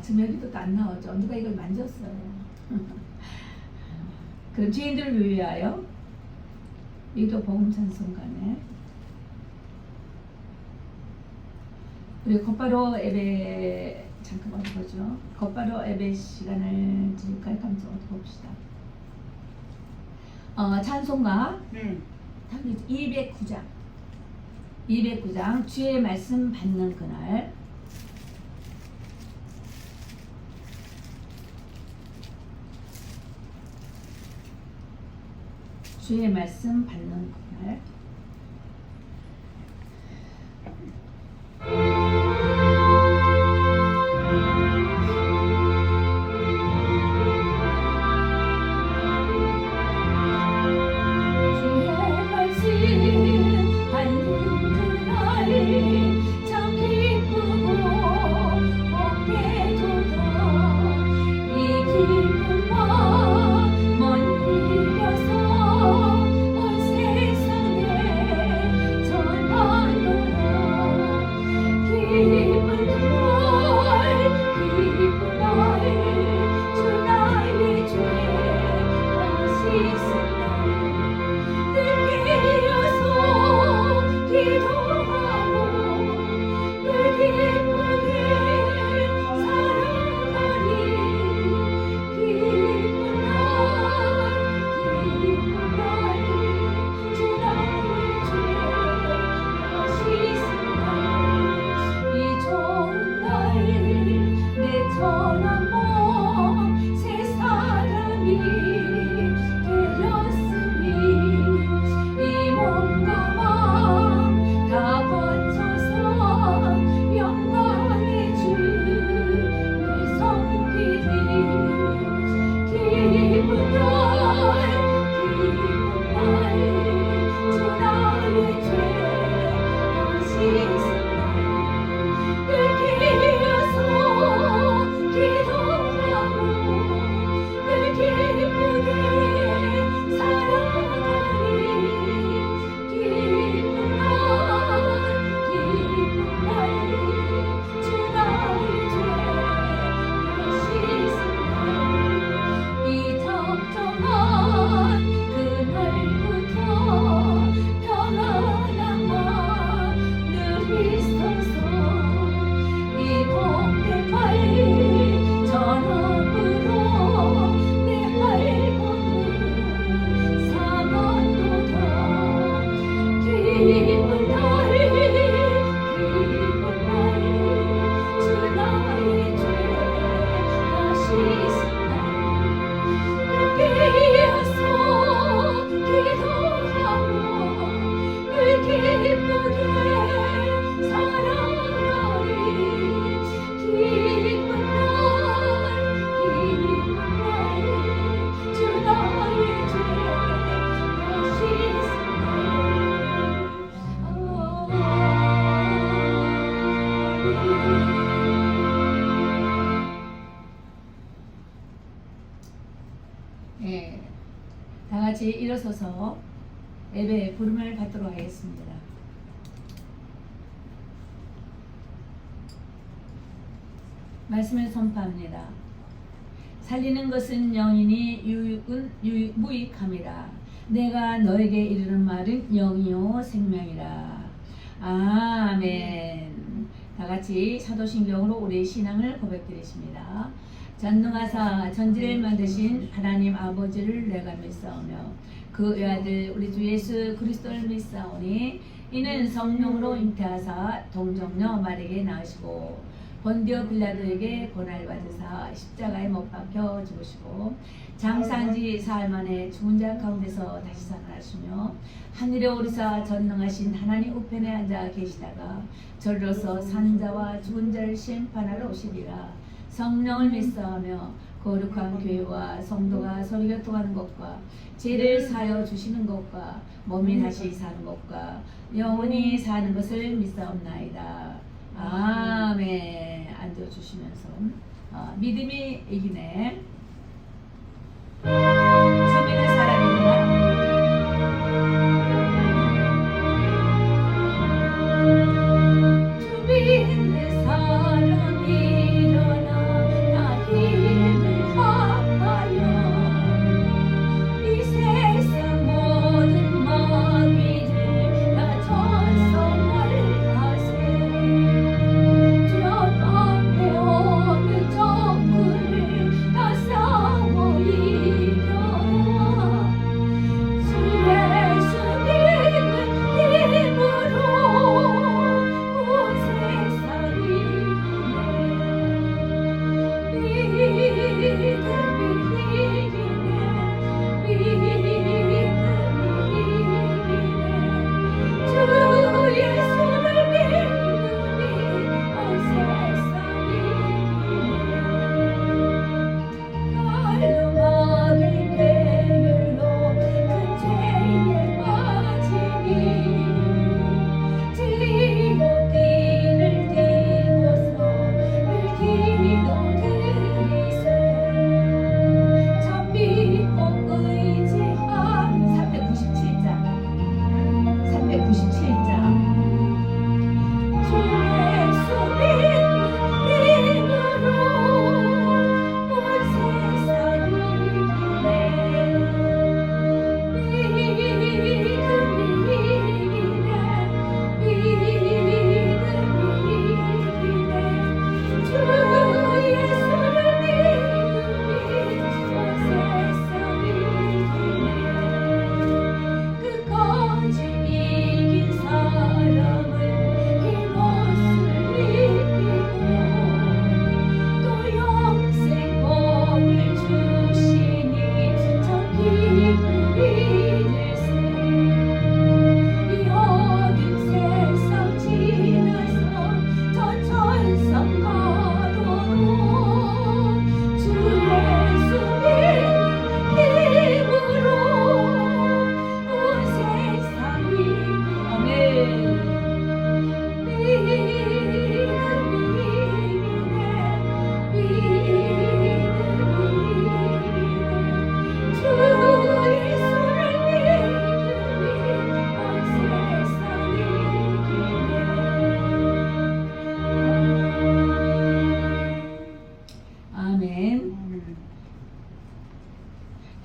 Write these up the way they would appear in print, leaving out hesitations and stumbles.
지금 여기도 또 안 나오죠. 누가 이걸 만졌어요. 그럼 죄인들을 위하여 이도 복음 찬송가네. 우리 곧바로 예배 잠깐만 보죠. 곧바로 예배 시간을 드릴까요? 감사 어디 봅시다. 찬송가 209장 209장 주의 말씀 받는 그날. 주의 말씀 받는 그날. 다 같이 일어서서 예배 부름을 받도록 하겠습니다. 말씀을 선포합니다. 살리는 것은 영이니 유익은 무익함이라. 내가 너에게 이르는 말은 영이요 생명이라. 아멘. 다 같이 사도신경으로 우리의 신앙을 고백드리십니다. 전능하사 전지를 만드신 하나님 아버지를 내가 믿사오며 그 외아들 우리 주 예수 그리스도를 믿사오니 이는 성령으로 잉태하사 동정녀 마리아에게 낳으시고 본디오 빌라도에게 고난을 받으사 십자가에 못 박혀 죽으시고 장사한지 사흘 만에 죽은 자 가운데서 다시 살아나시며 하늘에 오르사 전능하신 하나님 우편에 앉아 계시다가 저리로서 산 자와 죽은 자를 심판하러 오시리라. 성령을 믿사오며 거룩한 교회와 성도가 서로 교통하는 것과 죄를 사하여 주시는 것과 몸이 다시 사는 것과 영원히 사는 것을 믿사옵나이다. 아멘. 앉아주시면서 믿음이 이기네. 주민의 사람이구나. 주민의 사람 일어나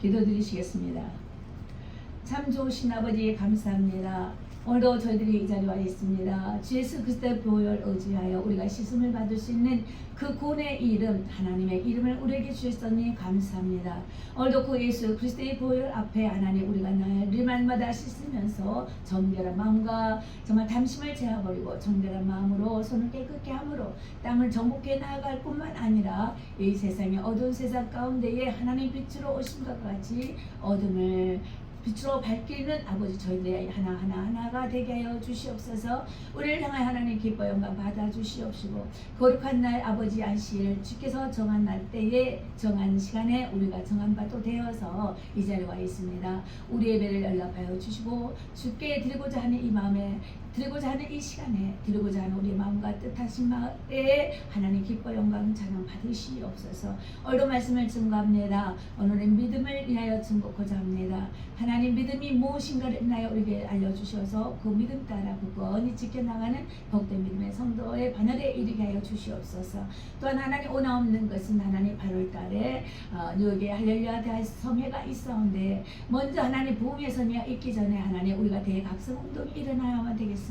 기도드리시겠습니다. 참 좋으신 아버지 감사합니다. 오늘도 저희들이 이 자리에 와 있습니다. 주 예수 그리스도의 보혈 의지하여 우리가 씻음을 받을 수 있는 그 구원의 이름, 하나님의 이름을 우리에게 주셨으니 감사합니다. 오늘도 그 예수 그리스도의 보혈 앞에 하나님 우리가 날마다 씻으면서 정결한 마음과 정말 담심을 제어버리고 정결한 마음으로 손을 깨끗게 함으로 땅을 정복해 나아갈 뿐만 아니라 이 세상의 어두운 세상 가운데에 하나님 빛으로 오신 것 같이 어둠을 빛으로 밝히는 아버지 저희들의 하나하나가 되게 하여 주시옵소서. 우리를 향하여 하나님 기뻐 영광 받아 주시옵시고 거룩한 날 아버지 안식일 주께서 정한 날 때에 정한 시간에 우리가 정한 바도 되어서 이 자리에 와 있습니다. 우리의 예배를 연락하여 주시고 주께 드리고자 하는 이 마음에 드리고자 하는 이 시간에 드리고자 하는 우리의 마음과 뜻하신 마음에 하나님 기뻐 영광 찬양 받으시옵소서. 오늘도 말씀을 증거합니다. 오늘은 믿음을 위하여 증거하고자 합니다. 하나님 믿음이 무엇인가를 인하여 우리에게 알려주셔서 그 믿음 따라 굳건히 지켜나가는 복된 믿음의 성도의 반열에 이르게 하여 주시옵소서. 또한 하나님 오나 없는 것은 하나님 8월달에 뉴욕에 할렐루야 대성회가 있었는데 먼저 하나님 부흥의 선회가 있기 전에 하나님 우리가 대각성운동이 일어나야만 되겠습니다.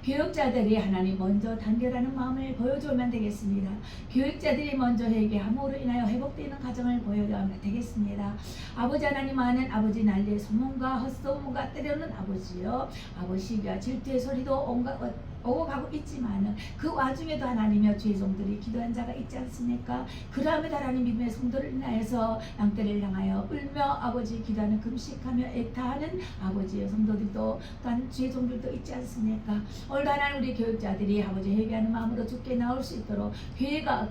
교육자들이 하나님 먼저 단결하는 마음을 보여주면 되겠습니다. 교육자들이 먼저 회개함으로 인하여 회복되는 가정을 보여주면 되겠습니다. 아버지 하나님 많은 아버지 난리의 소문과 헛소문과 때려는 아버지요 아버지가 질투의 소리도 온갖 오고 가고 있지만은 그 와중에도 하나님여 주의 종들이 기도한 자가 있지 않습니까? 그러함에도 하나님 믿음의 성도를 인하여서 양떼를 향하여 울며 아버지 기도하는 금식하며 애타하는 아버지의 성도들도 또한 주의 종들도 있지 않습니까? 오늘도 하나님 우리 교육자들이 아버지 회개하는 마음으로 주께 나올 수 있도록 교회가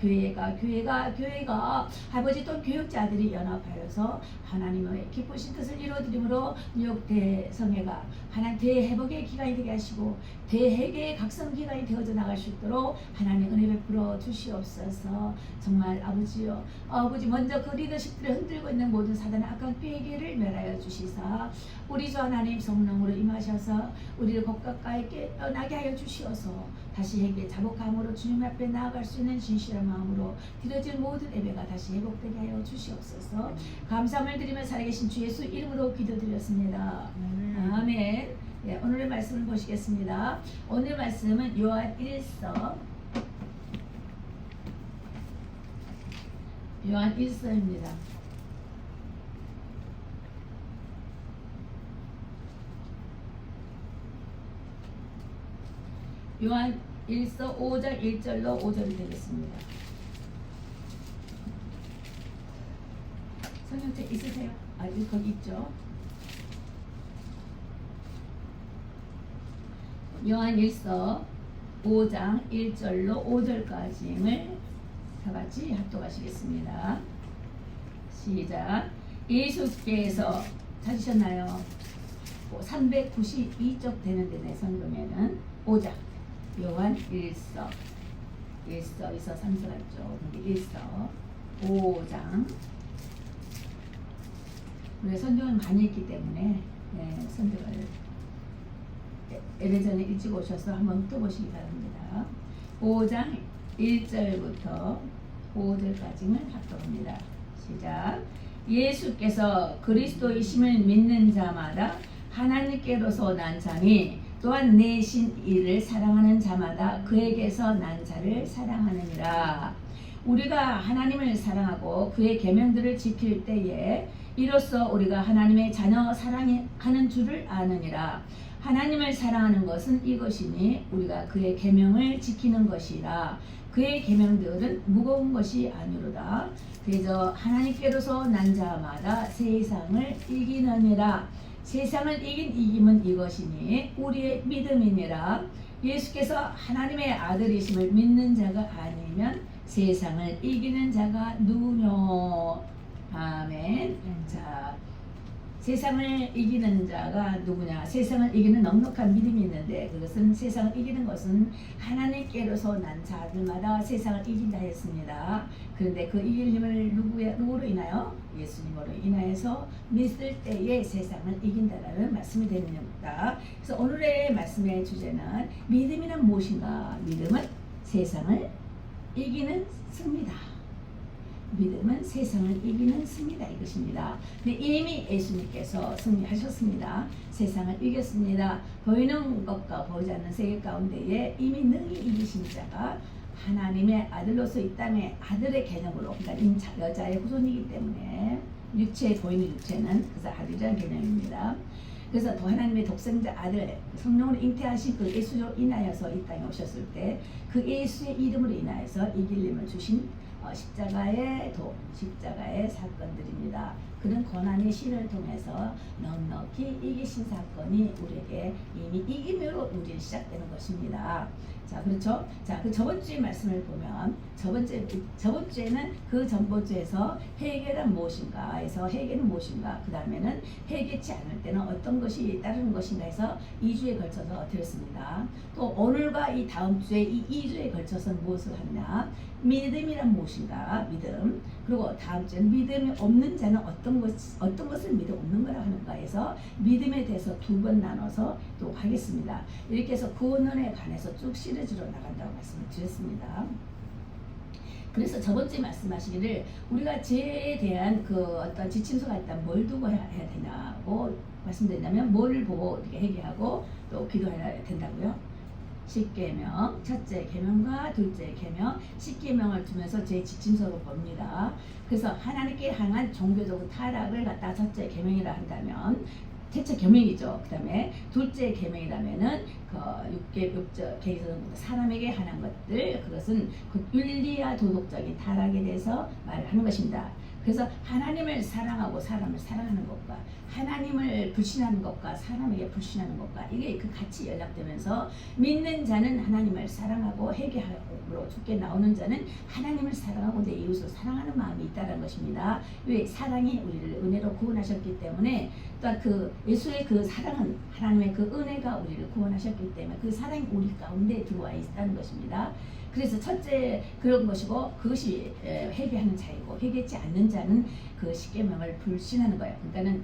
아버지 또 교육자들이 연합하여서 하나님의 기쁘신 뜻을 이루어드림으로 뉴욕 대성회가 하나님 대회복의 기간이 되게 하시고 대회개의 각성 기간이 되어져 나갈 수 있도록 하나님 은혜 베풀어 주시옵소서. 정말 아버지요 아버지 먼저 그 리더십들을 흔들고 있는 모든 사단의 악한 꾀계를 멸하여 주시사 우리 주 하나님 성령으로 임하셔서 우리를 곱가까이 깨어나게 하여 주시어서 다시 회개 자복함으로 주님 앞에 나아갈 수 있는 진실한 마음으로 드려진 모든 예배가 다시 회복되게 하여 주시옵소서. 감사함을 드리며 살아계신 주 예수 이름으로 기도드렸습니다. 아멘. 네, 오늘의 말씀을 보시겠습니다. 오늘 말씀은 요한 1서 요한 1서입니다. 요한 1서 5장 1절로 5절이 되겠습니다. 성경책 있으세요? 거기 있죠. 요한 1서 5장 1절로 5절까지를 다같이 합독하시겠습니다. 시작. 예수께서 찾으셨나요? 392쪽 되는데 내 성경에는 5장 요한 1서 2서 3서 같죠. 1서 5장 우리 성경을 많이 읽기 때문에 성경을 예배전에 일찍 오셔서 한번 훑어보시기 바랍니다. 5장 1절부터 5절까지는 합독합니다. 시작. 예수께서 그리스도이심을 믿는 자마다 하나님께로서 난 자니 또한 내신 이를 사랑하는 자마다 그에게서 난 자를 사랑하느니라. 우리가 하나님을 사랑하고 그의 계명들을 지킬 때에 이로써 우리가 하나님의 자녀 사랑하는 줄을 아느니라. 하나님을 사랑하는 것은 이것이니 우리가 그의 계명을 지키는 것이라. 그의 계명들은 무거운 것이 아니로다. 그래서 하나님께로서 난 자마다 세상을 이기느니라. 세상을 이긴 이김은 이것이니 우리의 믿음이니라. 예수께서 하나님의 아들이심을 믿는 자가 아니면 세상을 이기는 자가 누구뇨? 아멘. 자, 세상을 이기는 자가 누구냐? 세상을 이기는 넉넉한 믿음이 있는데 그것은 세상을 이기는 것은 하나님께로서 난 자들마다 세상을 이긴다 했습니다. 그런데 그 이길 힘을 누구로 인하여? 예수님으로 인하여서 믿을 때에 세상을 이긴다라는 말씀이 되는 겁니다. 그래서 오늘의 말씀의 주제는 믿음이란 무엇인가? 믿음은 세상을 이기는 승리다. 믿음은 세상을 이기는 승리다 이것입니다. 근데 이미 예수님께서 승리하셨습니다. 세상을 이겼습니다. 보이는 것과 보이지 않는 세계 가운데에 이미 능히 이기신 자가 하나님의 아들로서 이 땅에 아들의 개념으로, 그러니까 여자의 후손이기 때문에 육체에 보이는 육체는 그래서 아들이라는 개념입니다. 그래서 또 하나님의 독생자 아들 성령으로 잉태하신 그 예수로 인하여서 이 땅에 오셨을 때 그 예수의 이름으로 인하여서 이길림을 주신 십자가의 사건들입니다. 그런 고난의 신을 통해서 넉넉히 이기신 사건이 우리에게 이미 이김으로 우리는 시작되는 것입니다. 자, 그렇죠? 자, 그 저번 주의 말씀을 보면 저번 주에는 그 전번주에서 회개란 무엇인가 해서 회개는 무엇인가, 그 다음에는 회개치 않을 때는 어떤 것이 따르는 것인가 해서 2주에 걸쳐서 드렸습니다. 또 오늘과 이 다음 주에 이 2주에 걸쳐서 무엇을 하느냐, 믿음이란 무엇인가, 믿음. 그리고 다음 주에는 믿음이 없는 자는 어떤 것을 믿음 없는 거라 하는가 해서 믿음에 대해서 두 번 나눠서 또 하겠습니다. 이렇게 해서 구원론에 관해서 쭉 시리즈로 나간다고 말씀을 드렸습니다. 그래서 저번 주에 말씀하시기를 우리가 죄에 대한 그 어떤 지침서가 있다면 뭘 두고 해야 되냐고 말씀드린다면 뭐를 보고 이렇게 회개하고 또 기도해야 된다고요. 10계명, 첫째 계명과 둘째 계명, 10계명을 두면서 제 지침서로 봅니다. 그래서 하나님께 향한 종교적 타락을 갖다 첫째 계명이라 한다면 첫째 계명이죠. 그 다음에 둘째 계명이라면은 계명에서는 사람에게 하는 것들, 그것은 그 윤리와 도덕적인 타락에 대해서 말하는 것입니다. 그래서 하나님을 사랑하고 사람을 사랑하는 것과 하나님을 불신하는 것과 사람에게 불신하는 것과 이게 그 같이 연락되면서 믿는 자는 하나님을 사랑하고 회개하고 죽게 나오는 자는 하나님을 사랑하고 내 이웃을 사랑하는 마음이 있다는 것입니다. 왜? 사랑이 우리를 은혜로 구원하셨기 때문에, 또한 그 예수의 그 사랑은 하나님의 그 은혜가 우리를 구원하셨기 때문에 그 사랑이 우리 가운데 들어와 있다는 것입니다. 그래서 첫째 그런 것이고, 그것이 회개하는 자이고, 회개치 않는 자는 그 10계명을 불신하는 거예요. 그러니까는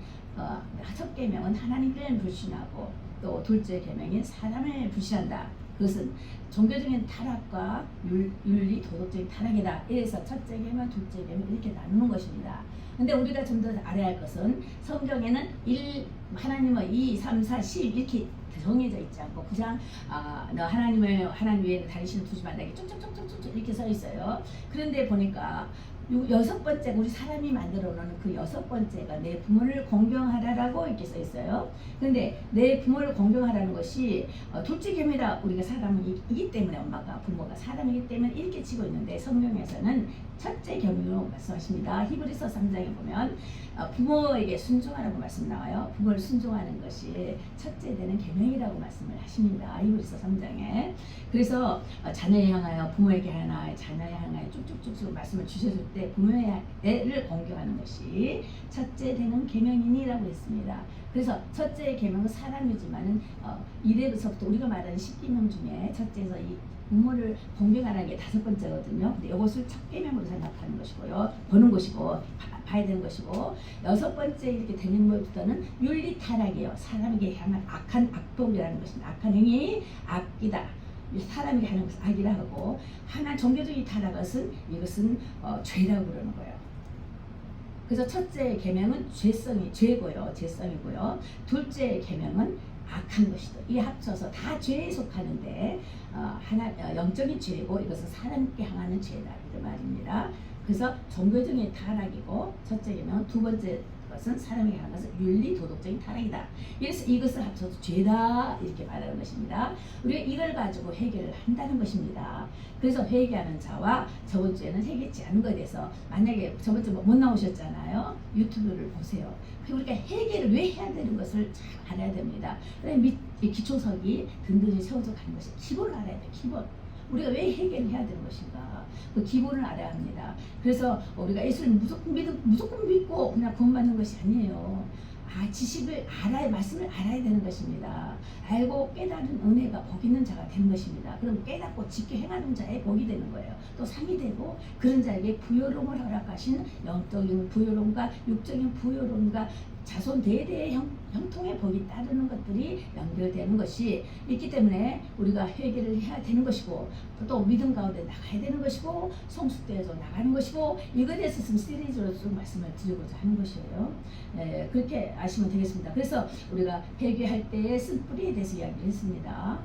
첫 계명은 하나님을 불신하고 또 둘째 계명인 사람을 불신한다. 그것은 종교적인 타락과 윤리 도덕적인 타락이다. 이래서 첫째 계명, 둘째 계명 이렇게 나누는 것입니다. 근데 우리가 좀 더 알아야 할 것은 성경에는 하나님의 2, 3, 4, 10 이렇게 정해져 있지 않고 그냥 너 하나님 외에는 다른 신을 두지 말라 이렇게 쭉쭉쭉쭉쭉 이렇게 써 있어요. 그런데 보니까 여섯 번째 우리 사람이 만들어 놓은 그 여섯 번째가 내 부모를 공경하라라고 이렇게 써 있어요. 그런데 내 부모를 공경하라는 것이 둘째 계명이라 우리가 사람이기 때문에 엄마가 부모가 사람이기 때문에 이렇게 치고 있는데 성경에서는 첫째 계명으로 말씀하십니다. 히브리서 3장에 보면 부모에게 순종하라고 말씀 나와요. 부모를 순종하는 것이 첫째 되는 계명이라고 말씀을 하십니다. 히브리서 3장에. 그래서 자녀에 향하여 부모에게 하나 자녀에 향하여 쭉쭉쭉쭉 말씀을 주셨을 때 부모를 공경하는 것이 첫째 되는 계명이니라고 했습니다. 그래서 첫째 계명은 사람이지만은 이래부터 우리가 말하는 10계명 중에 첫째에서 이 부모를 공경하라는 게 5번째거든요. 근데 이것을 첫 계명으로 생각하는 것이고요. 보는 것이고 봐야 되는 것이고, 6번째 이렇게 되는 것부터는 윤리 타락이에요. 사람에게 향한 악한 악독이라는 것입니다. 악한 행위, 악이다. 사람에게 하는 것은 악이라 하고, 하나 종교적인 타락은 이것은 죄라고 그러는 거예요. 그래서 첫째 계명은 죄고요, 죄성이고요. 둘째 계명은 악한 것이다. 이 합쳐서 다 죄에 속하는데 영적인 죄고 이것은 사람께 향하는 죄다 그 말입니다. 그래서 종교적인 타락이고 첫째 계명은 두 번째 것은 사람에게 향한 것은 윤리 도덕적인 타락이다. 그래서 이것을 합쳐서 죄다 이렇게 말하는 것입니다. 우리가 이걸 가지고 해결을 한다는 것입니다. 그래서 회개하는 자와 저번 주에는 회개치 않은 것에 대해서, 만약에 저번 주에 못 나오셨잖아요. 유튜브를 보세요. 우리가 해결을 왜 해야 되는 것을 잘 알아야 됩니다. 기초석이 든든히 세워져 가는 것이 기본을 알아야 돼요. 기본. 우리가 왜 해결을 해야 되는 것인가, 그 기본을 알아야 합니다. 그래서 우리가 예수를 무조건 믿고 그냥 구원받는 것이 아니에요. 지식을 알아야, 말씀을 알아야 되는 것입니다. 알고 깨달은 은혜가 복 있는 자가 되는 것입니다. 그럼 깨닫고 지켜 행하는 자의 복이 되는 거예요. 또 상이 되고 그런 자에게 부요로움을 허락하신 영적인 부요로움과 육적인 부요로움과 자손 대대의 형통의 복이 따르는 것들이 연결되는 것이 있기 때문에 우리가 회개를 해야 되는 것이고 또 믿음 가운데 나가야 되는 것이고 성숙되어서 나가는 것이고 이것에 대해서 시리즈로 쭉 말씀을 드리고자 하는 것이에요. 그렇게 아시면 되겠습니다. 그래서 우리가 회개할 때의 쓴뿌리에 대해서 이야기를 했습니다.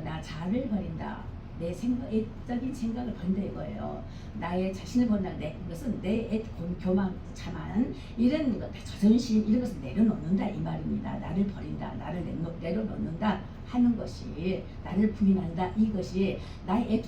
나 자아를 버린다. 내 애적인 생각을 버린다 이거예요. 나의 자신을 버린다. 그것은 내 교만, 자만 이런 것, 자존심 이런 것을 내려놓는다 이 말입니다. 나를 버린다, 나를 내려놓는다 하는 것이 나를 부인한다 이것이 나의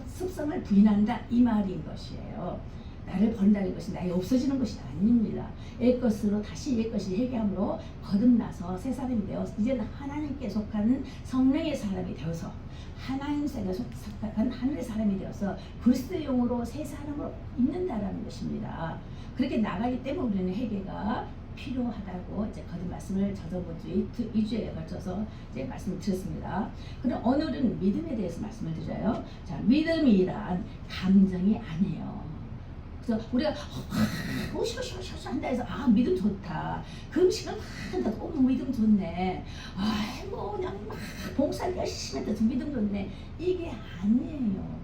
습성을 부인한다 이 말인 것이에요. 나를 버린다는 것이 나의 없어지는 것이 아닙니다. 옛 것으로 다시 옛 것이 회개함으로 거듭나서 새 사람이 되어 이제는 하나님께 속한 성령의 사람이 되어서 하나님께 속한 하늘의 사람이 되어서 그리스도의 영으로 새 사람으로 있는다라는 것입니다. 그렇게 나가기 때문에 우리는 회개가 필요하다고 이제 거듭 말씀을 저번 주 2주에 걸쳐서 이제 말씀을 드렸습니다. 그럼 오늘은 믿음에 대해서 말씀을 드려요. 자, 믿음이란 감정이 아니에요. 그래서 우리가 오쇼쇼쇼 한다 해서 믿음 좋다. 그 음식을 막 한다. 믿음 좋네. 뭐 그냥 막 봉사를 열심히 했다. 믿음 좋네. 이게 아니에요.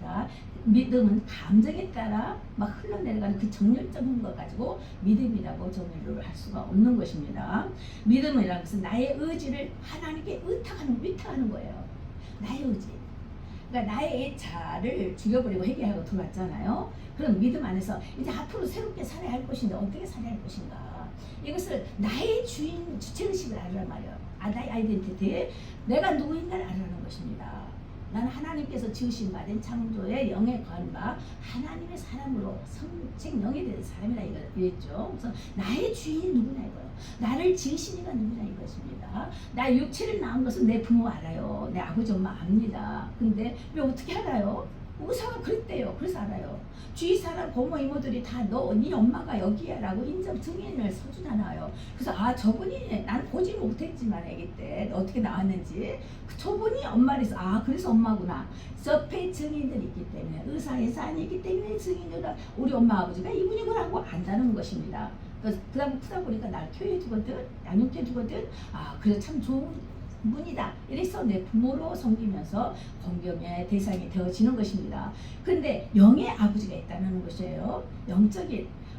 자, 믿음은 감정에 따라 막 흘러내려가는 그 정열적인 것 가지고 믿음이라고 정의를 할 수가 없는 것입니다. 믿음이라는 것은 나의 의지를 하나님께 위탁하는 거예요. 나의 의지. 그러니까 나의 자아를 죽여버리고 회개하고 들어왔잖아요. 그럼 믿음 안에서 이제 앞으로 새롭게 살아야 할 것인데 어떻게 살아야 할 것인가. 이것을 나의 주체의식을 알으란 말이에요. 나의 아이덴티티, 내가 누구인가를 알으라는 것입니다. 나는 하나님께서 지으신 바 된 창조의 영에 거한 바 하나님의 사람으로 성책 영이 된 사람이라 이랬죠. 그래서 나의 주인이 누구냐 이거예요. 나를 지으신 이가 누구냐 이것입니다. 나 육체를 낳은 것은 내 부모 알아요. 내 아버지 엄마 압니다. 근데 왜 어떻게 알아요? 의사가 그랬대요. 그래서 알아요. 주위 사람 고모 이모들이 다 너 네 엄마가 여기야 라고 인정 증인을 서주잖아요. 그래서 저분이 난 보지 못했지만 아기 때 어떻게 나왔는지 저분이 엄마래서 그래서 엄마구나. 접해 증인들이 있기 때문에 의사의 사안이 있기 때문에 증인으로 우리 엄마 아버지가 이분이구나고 안다는 것입니다. 그다음 크다 보니까 날 교회에 두거든 양육교회 두거든 그래 참 좋은 분이다. 이래서 내 부모로 섬기면서 공경의 대상이 되어지는 것입니다. 그런데 영의 아버지가 있다는 것이에요.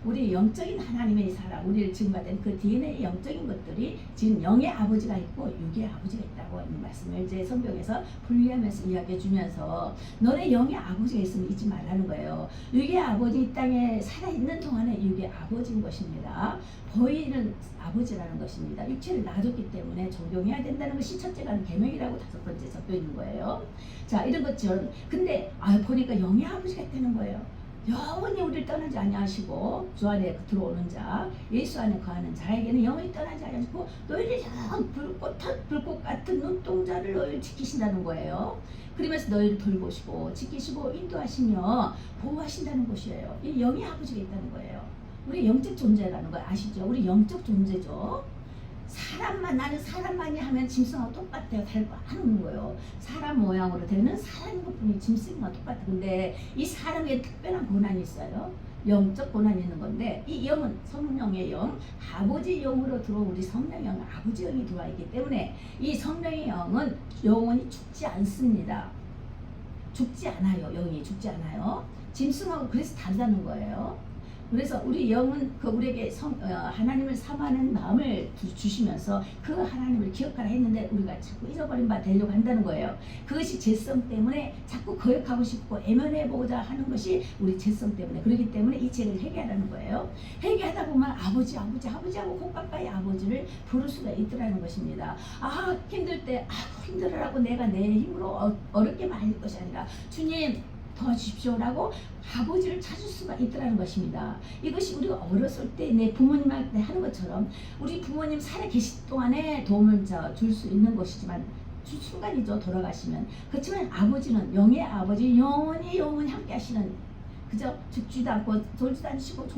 우리 영적인 하나님의 사람, 우리를 지음받은 그 DNA 영적인 것들이 지금 영의 아버지가 있고 육의 아버지가 있다고 이 말씀을 이제 성경에서 분리하면서 이야기해 주면서 너네 영의 아버지가 있으면 잊지 말라는 거예요. 육의 아버지 이 땅에 살아있는 동안에 육의 아버지인 것입니다. 보이는 아버지라는 것입니다. 육체를 놔줬기 때문에 존경해야 된다는 것이 첫째가 계명이라고 다섯 번째 적혀 있는 거예요. 자, 이런 것처럼 근데 보니까 영의 아버지가 있다는 거예요. 영원히 우리를 떠나지 아니하시고 주 안에 들어오는 자 예수 안에 거하는 자에게는 영원히 떠나지 아니하시고 너희를 향 불꽃 같은 눈동자를 너희를 지키신다는 거예요. 그러면서 너희를 돌보시고 지키시고 인도하시며 보호하신다는 것이에요. 이 영의 아버지가 있다는 거예요. 우리 영적 존재라는 거 아시죠? 우리 영적 존재죠. 나는 사람만이 하면 짐승하고 똑같아요. 하는 거예요. 사람 모양으로 되는 사람인 것뿐이 짐승과 똑같아. 근데 이 사람에게 특별한 권한이 있어요. 영적 권한이 있는 건데 이 영은 성령의 영, 아버지 영으로 들어온 우리 성령의 영, 아버지 영이 들어와 있기 때문에 이 성령의 영은 영원히 죽지 않습니다. 죽지 않아요. 영이 죽지 않아요. 짐승하고 그래서 다르다는 거예요. 그래서 우리 영은 우리에게 하나님을 사모하는 마음을 주시면서 그 하나님을 기억하라 했는데 우리가 자꾸 잊어버린 바 되려고 한다는 거예요. 그것이 죄성 때문에 자꾸 거역하고 싶고 애면해보고자 하는 것이 우리 죄성 때문에 그렇기 때문에 이 죄를 회개하라는 거예요. 회개하다 보면 아버지하고 곧 가까이 아버지를 부를 수가 있더라는 것입니다. 힘들 때 힘들어라고 내가 내 힘으로 어렵게 말할 것이 아니라 주님 도와주십시오라고 아버지를 찾을 수가 있더라는 것입니다. 이것이 우리가 어렸을 때 내 부모님한테 하는 것처럼 우리 부모님 살아계실 동안에 도움을 줄 수 있는 것이지만 순간이죠. 돌아가시면. 그렇지만 아버지는 영의 아버지 영원히 함께 하시는 그저 죽지도 않고 돌지도 않으시고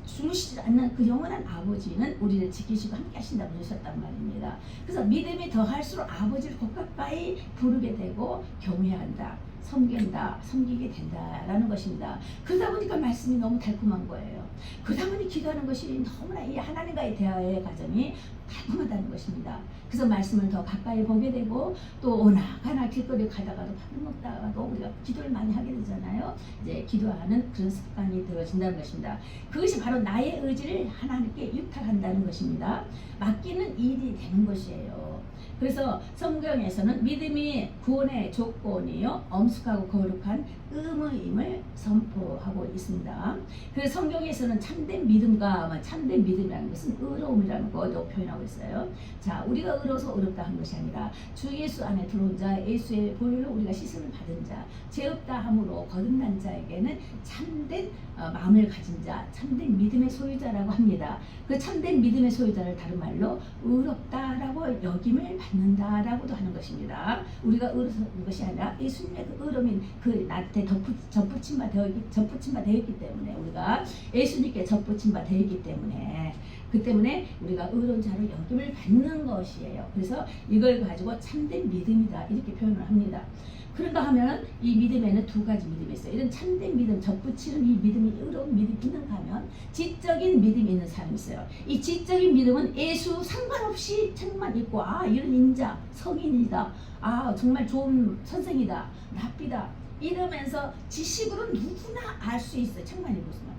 주무시지 않는 그 영원한 아버지는 우리를 지키시고 함께 하신다고 그러셨단 말입니다. 그래서 믿음이 더할수록 아버지를 곧 가까이 부르게 되고 경외한다. 섬기게 된다라는 것입니다. 그러다 보니까 말씀이 너무 달콤한 거예요. 그러다 보니 기도하는 것이 너무나 이 하나님과의 대화의 과정이 달콤하다는 것입니다. 그래서 말씀을 더 가까이 보게 되고 또 오나가나 길거리 가다가도 밥을 먹다가도 우리가 기도를 많이 하게 되잖아요. 이제 기도하는 그런 습관이 되어진다는 것입니다. 그것이 바로 나의 의지를 하나님께 유탁한다는 것입니다. 맡기는 일이 되는 것이에요. 그래서 성경에서는 믿음이 구원의 조건이요 엄숙하고 거룩한 의무임을 선포하고 있습니다. 그래서 성경에서는 참된 믿음과 참된 믿음이라는 것은 의로움이라는 것도 표현하고 있어요. 자, 우리가 의로워서 의롭다 한 것이 아니라 주 예수 안에 들어온 자, 예수의 보혈로 우리가 씻음을 받은 자, 죄 없다 함으로 거듭난 자에게는 참된 마음을 가진 자, 참된 믿음의 소유자라고 합니다. 그 참된 믿음의 소유자를 다른 말로 의롭다라고 여김을 받는다라고도 하는 것입니다. 우리가 의로운 것이 아니라 예수님의 그 의로움인 그 나한테 접붙임 바 되어 있기 때문에 우리가 예수님께 접붙임 바 되어 있기 때문에 그 때문에 우리가 의로운 자로 여김을 받는 것이에요. 그래서 이걸 가지고 참된 믿음이다 이렇게 표현을 합니다. 그런가 하면 이 믿음에는 두 가지 믿음이 있어요. 이런 참된 믿음, 접붙이는 이 믿음이 의로운 믿음이 있는가 하면 지적인 믿음이 있는 사람이 있어요. 이 지적인 믿음은 예수 상관없이 책만 읽고 이런 인자, 성인이다. 정말 좋은 선생이다. 랍비다. 이러면서 지식으로 누구나 알 수 있어요. 책만 읽었으면.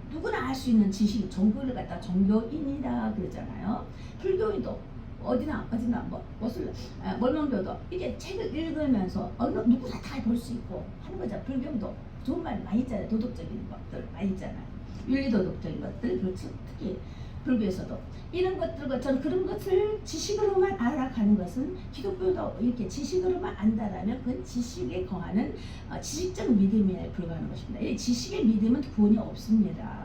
누구나 알 수 있는 지식, 종교를 갖다 종교인이다 그러잖아요. 불교인도 어디나 몰몬교도 이게 책을 읽으면서 누구나 다 볼 수 있고 하는 거죠. 불교도 좋은 말 많이 있잖아요. 도덕적인 것들 많이 있잖아요. 윤리도덕적인 것들, 특히 불교에서도 이런 것들과 저는 그런 것을 지식으로만 알아가는 것은 기독교도 이렇게 지식으로만 안다라면 그건 지식에 거하는 지식적 믿음에 불과한 것입니다. 이 지식의 믿음은 구원이 없습니다.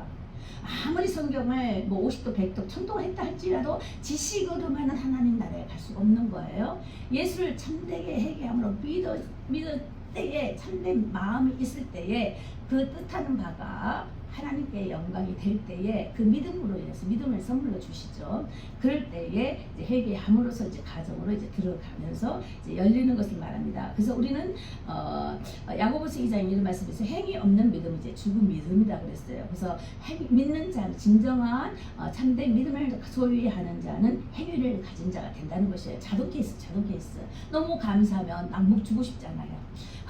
아무리 성경을 50도, 100도, 1000도 했다 할지라도 지식으로만은 하나님 나라에 갈 수가 없는 거예요. 예수를 참되게 회개함으로 믿을 때에 참된 마음이 있을 때에 그 뜻하는 바가 하나님께 영광이 될 때에 그 믿음으로 인해서 믿음을 선물로 주시죠. 그럴 때에 이제 회개함으로써 이제 가정으로 이제 들어가면서 이제 열리는 것을 말합니다. 그래서 우리는 야고보서 2장 이런 말씀에서 행위 없는 믿음은 이제 죽은 믿음이다 그랬어요. 그래서 믿는 자는 진정한 참된 믿음을 소유히 하는 자는 행위를 가진 자가 된다는 것이에요. 자동 케이스. 너무 감사하면 낙목 주고 싶잖아요.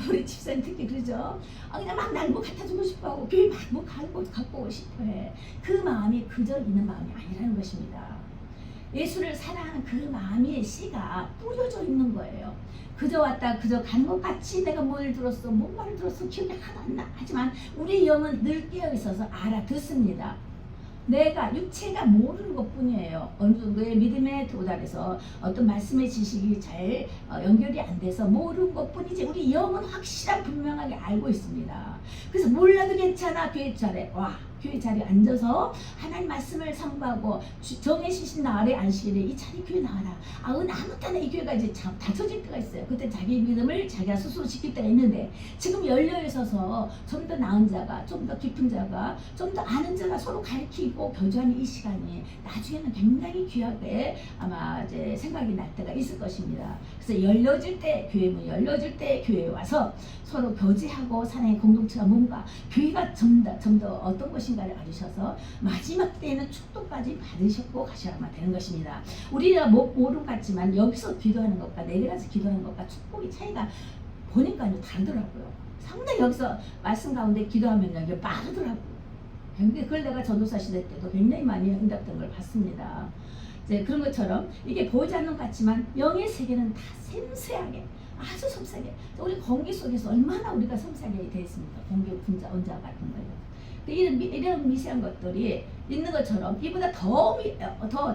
우리 집사님 특히 그러죠. 그냥 막 날뭐 갖다 주고 싶어하고 교회 막뭐 갖고 오고 싶어해. 그 마음이 그저 있는 마음이 아니라는 것입니다. 예수를 사랑하는 그 마음의 씨가 뿌려져 있는 거예요. 그저 왔다 그저 간 것 같이 내가 뭘 들었어 뭔 말을 들었어 기억이 하나도 안 나. 하지만 우리 영은 늘 깨어 있어서 알아듣습니다. 내가 육체가 모르는 것뿐이에요. 어느 정도의 믿음에 도달해서 어떤 말씀의 지식이 잘 연결이 안 돼서 모르는 것뿐이지 우리 영은 확실한 분명하게 알고 있습니다. 그래서 몰라도 괜찮아. 교회 자리에 앉아서 하나님 말씀을 상고하고 정해주신 날에 안식일에 이 자리 교회 나와라. 아무 때나 이 교회가 이제 닫혀질 때가 있어요. 그때 자기 믿음을 자기가 스스로 지킬 때가 있는데 지금 열려 있어서 좀 더 나은 자가 좀 더 깊은 자가 좀 더 아는 자가 서로 가르치고 교제하는 이 시간이 나중에는 굉장히 귀하게 아마 이제 생각이 날 때가 있을 것입니다. 그래서 열려질 때 교회 문 열려질 때 교회에 와서 서로 교제하고 사랑의 공동체가 뭔가 교회가 좀 더 어떤 것인가를 알으셔서 마지막 때에는 축도까지 받으셨고 가셔야만 되는 것입니다. 우리가 모름 같지만 여기서 기도하는 것과 내게 가서 기도하는 것과 축복의 차이가 보니까요 다르더라고요. 상당히 여기서 말씀 가운데 기도하면요 이게 빠르더라고요. 그걸 내가 전도사 시대 때도 굉장히 많이 응답된 걸 봤습니다. 이제 그런 것처럼 이게 보이지 않는 것 같지만 영의 세계는 다 섬세하게 아주 섬세하게 우리 공기 속에서 얼마나 우리가 섬세하게 되어 있습니까? 공기 분자, 원자 같은 거예요. 이런 미세한 것들이 있는 것처럼 이보다 더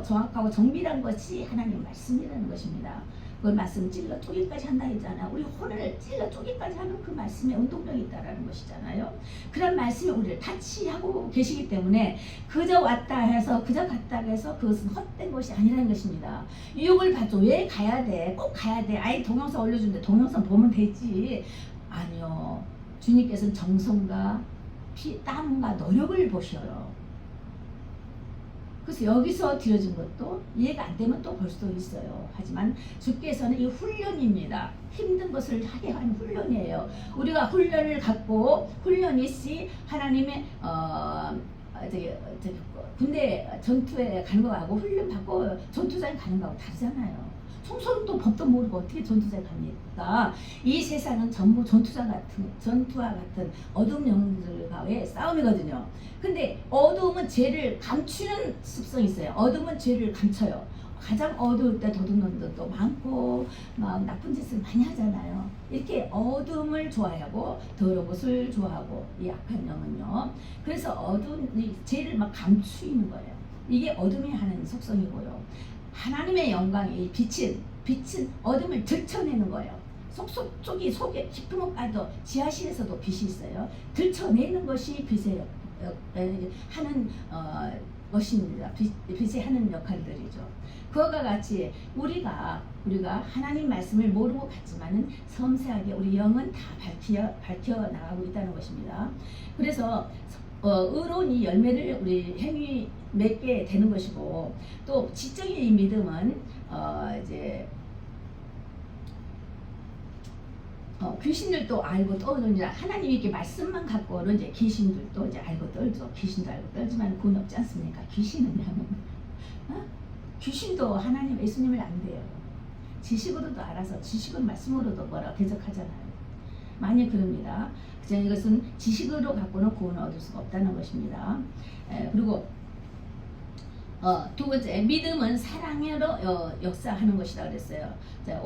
정확하고 정밀한 것이 하나님 말씀이라는 것입니다. 그걸 말씀 찔러 쪼개기까지 한다 했잖아요. 우리 혼을 찔러 쪼개기까지 하는 그 말씀에 운동력이 있다라는 것이잖아요. 그런 말씀이 우리를 타치하고 계시기 때문에 그저 왔다 해서 그저 갔다 해서 그것은 헛된 것이 아니라는 것입니다. 유혹을 받죠. 왜 가야 돼? 꼭 가야 돼. 아예 동영상 올려주는데 동영상 보면 되지. 아니요. 주님께서는 정성과 땀과 노력을 보셔요. 그래서 여기서 들여진 것도 이해가 안 되면 또 볼 수도 있어요. 하지만 주께서는 이 훈련입니다. 힘든 것을 하게 하는 훈련이에요. 우리가 훈련을 갖고 훈련이 시 하나님의 군대 전투에 가는 거하고 훈련 받고 전투장에 가는 거하고 다르잖아요. 총선도 법도 모르고 어떻게 전투장에 갑니까? 이 세상은 전부 전투와 같은 어둠 영들과의 싸움이거든요. 근데 어둠은 죄를 감추는 습성이 있어요. 어둠은 죄를 감춰요. 가장 어두울 때 도둑놈 것도 많고 막 나쁜 짓을 많이 하잖아요. 이렇게 어둠을 좋아하고 더러운 것을 좋아하고 이 악한 영은요. 그래서 어두운 죄를 막 감추는 거예요. 이게 어둠이 하는 속성이고요. 하나님의 영광이 빛은 어둠을 들춰내는 거예요. 속이 속에 깊은 곳까지도 지하실에서도 빛이 있어요. 들춰내는 것이 빛의 하는 것입니다. 빛이 하는 역할들이죠. 그와 같이 우리가 하나님 말씀을 모르고 갔지만은 섬세하게 우리 영은 다 밝혀 나가고 있다는 것입니다. 그래서 의로운 열매를 우리 행위 맺게 되는 것이고, 또 지적인 이 믿음은 이제 귀신들도 알고 떠오르니라. 하나님이 이렇게 말씀만 갖고는 이제 귀신들도 이제 알고 떨죠. 귀신도 알고 떨지만 구원 없지 않습니까? 귀신은요. 귀신도 하나님 예수님을 안 돼요. 지식으로도 알아서 지식은 말씀으로도 뭐라 대적하잖아요. 많이 그럽니다. 그냥 이것은 지식으로 갖고는 구원을 얻을 수가 없다는 것입니다. 그리고 두 번째, 믿음은 사랑으로 역사하는 것이다 그랬어요. 자,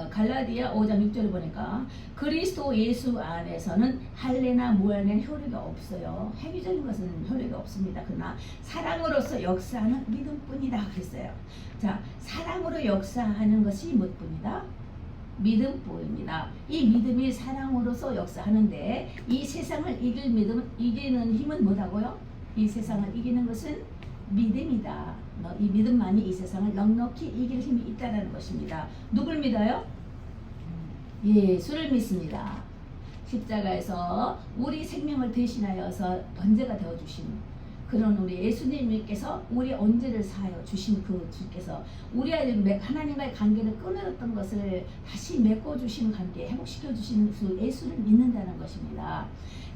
갈라디아 5장 6절을 보니까 그리스도 예수 안에서는 할례나 무할례는 효력이 없어요. 행위적인 것은 효력이 없습니다. 그러나 사랑으로서 역사하는 믿음뿐이다 그랬어요. 자, 사랑으로 역사하는 것이 무엇뿐이다? 믿음뿐입니다. 이 믿음이 사랑으로서 역사하는데, 이 세상을 이기는 힘은 뭐라고요? 이 세상을 이기는 것은 믿음이다. 이 믿음만이 이 세상을 넉넉히 이길 힘이 있다는 것입니다. 누굴 믿어요? 예수를 믿습니다. 십자가에서 우리 생명을 대신하여서 번제가 되어주신 그런 우리 예수님께서 우리의 언제를 사하여 주신 그 주께서 우리의 하나님과의 관계를 끊어졌던 것을 다시 메꿔주신 관계, 회복시켜주신 그 예수를 믿는다는 것입니다.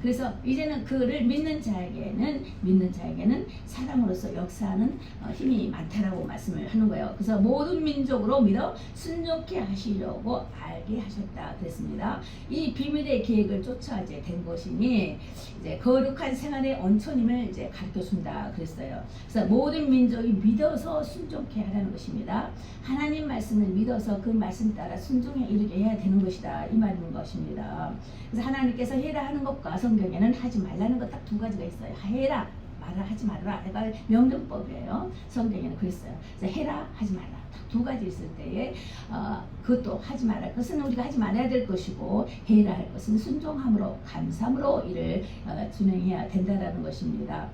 그래서 이제는 그를 믿는 자에게는 사랑으로서 역사하는 힘이 많다라고 말씀을 하는 거예요. 그래서 모든 민족으로 믿어 순종케 하시려고 알게 하셨다 그랬습니다. 이 비밀의 계획을 쫓아 이제 된 것이니 이제 거룩한 생활의 언천임을 이제 가르쳐 준다 그랬어요. 그래서 모든 민족이 믿어서 순종케 하라는 것입니다. 하나님 말씀을 믿어서 그 말씀 따라 순종에 이르게 해야 되는 것이다, 이 말인 것입니다. 그래서 하나님께서 해라 하는 것과 성경에는 하지 말라는 것 딱 두 가지가 있어요. 해라, 말라, 하지 말라. 내가 명령법이에요. 성경에는 그랬어요. 그래서 해라, 하지 말라. 딱 두 가지 있을 때에 그것도 하지 말할 것은 우리가 하지 말아야 될 것이고, 해라 할 것은 순종함으로 감사함으로 이를 진행해야 된다라는 것입니다.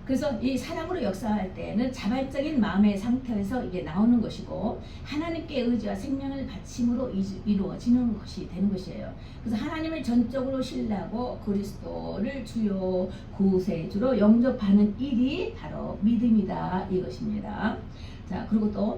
그래서 이 사랑으로 역사할 때는 자발적인 마음의 상태에서 이게 나오는 것이고, 하나님께 의지와 생명을 바침으로 이루어지는 것이 되는 것이에요. 그래서 하나님을 전적으로 신뢰하고 그리스도를 주요 구세주로 영접하는 일이 바로 믿음이다, 이것입니다. 자, 그리고 또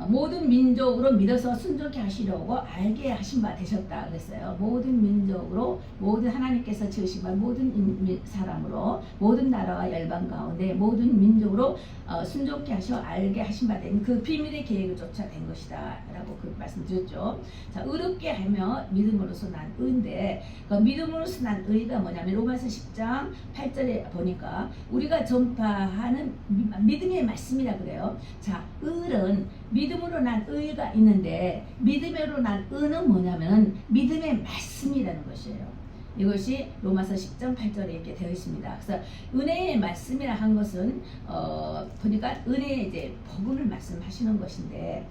모든 민족으로 믿어서 순종케 하시려고 알게 하신 바 되셨다 그랬어요. 모든 민족으로, 모든 하나님께서 지으신 바 모든 사람으로, 모든 나라와 열방 가운데 모든 민족으로 순종케 하셔 알게 하신 바 된 그 비밀의 계획을 쫓아 된 것이다 라고 그 말씀드렸죠. 자, 의롭게 하며 믿음으로서 난 의인데, 그 믿음으로서 난 의가 뭐냐면 로마서 10장 8절에 보니까 우리가 전파하는 믿음의 말씀이라 그래요. 자, 의는 믿음으로 난 의가 있는데, 믿음으로 난 의는 뭐냐면 믿음의 말씀이라는 것이에요. 이것이 로마서 10장 8절에 이렇게 되어 있습니다. 그래서 은혜의 말씀이라 한 것은 보니까 은혜의 이제 복음을 말씀하시는 것인데,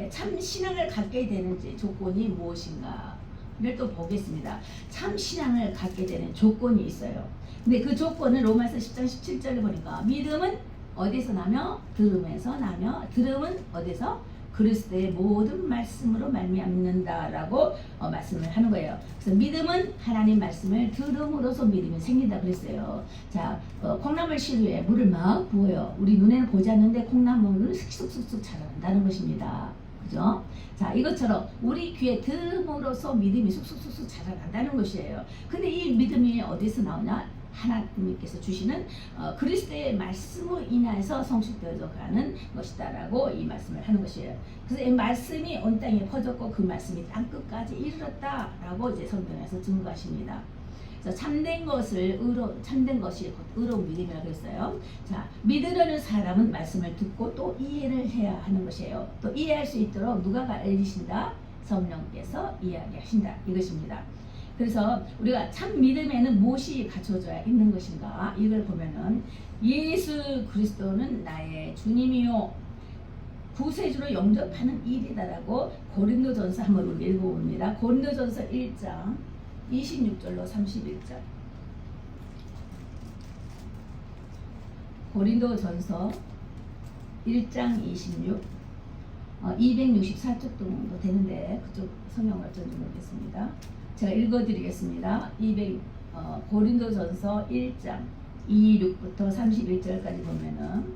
참 신앙을 갖게 되는 조건이 무엇인가를 또 보겠습니다. 참 신앙을 갖게 되는 조건이 있어요. 근데 그 조건은 로마서 10장 17절에 보니까 믿음은 어디서 나며? 들음에서 나며, 들음은 어디서? 그리스도의 모든 말씀으로 말미암는다라고 말씀을 하는 거예요. 그래서 믿음은 하나님 말씀을 들음으로써 믿음이 생긴다 그랬어요. 자, 콩나물 시루에 물을 막 부어요. 우리 눈에는 보지 않는데 콩나물을 쑥쑥쑥쑥 자라난다는 것입니다. 그죠? 자, 이것처럼 우리 귀에 들음으로써 믿음이 쑥쑥쑥쑥 자라난다는 것이에요. 근데 이 믿음이 어디서 나오냐? 하나님께서 주시는 그리스도의 말씀으로 인해서 성취되어져 가는 것이다라고 이 말씀을 하는 것이에요. 그래서 이 말씀이 온 땅에 퍼졌고 그 말씀이 땅 끝까지 이르렀다라고 이제 성경에서 증거하십니다. 그래서 참된 것이 곧 의로운 믿음이라고 했어요. 자, 믿으려는 사람은 말씀을 듣고 또 이해를 해야 하는 것이에요. 또 이해할 수 있도록 누가 알리신다? 성령께서 이야기하신다 이것입니다. 그래서 우리가 참 믿음에는 무엇이 갖춰져야 있는 것인가? 이걸 보면은 예수 그리스도는 나의 주님이요 구세주로 영접하는 일이다라고 고린도전서 한번 우리 읽어봅니다. 고린도전서 1장 26절로 31절. 고린도전서 1장 26 264쪽 정도 되는데 그쪽 성경을 어쩐지 모르겠습니다. 제가 읽어드리겠습니다. 고린도전서 1장 26부터 31절까지 보면은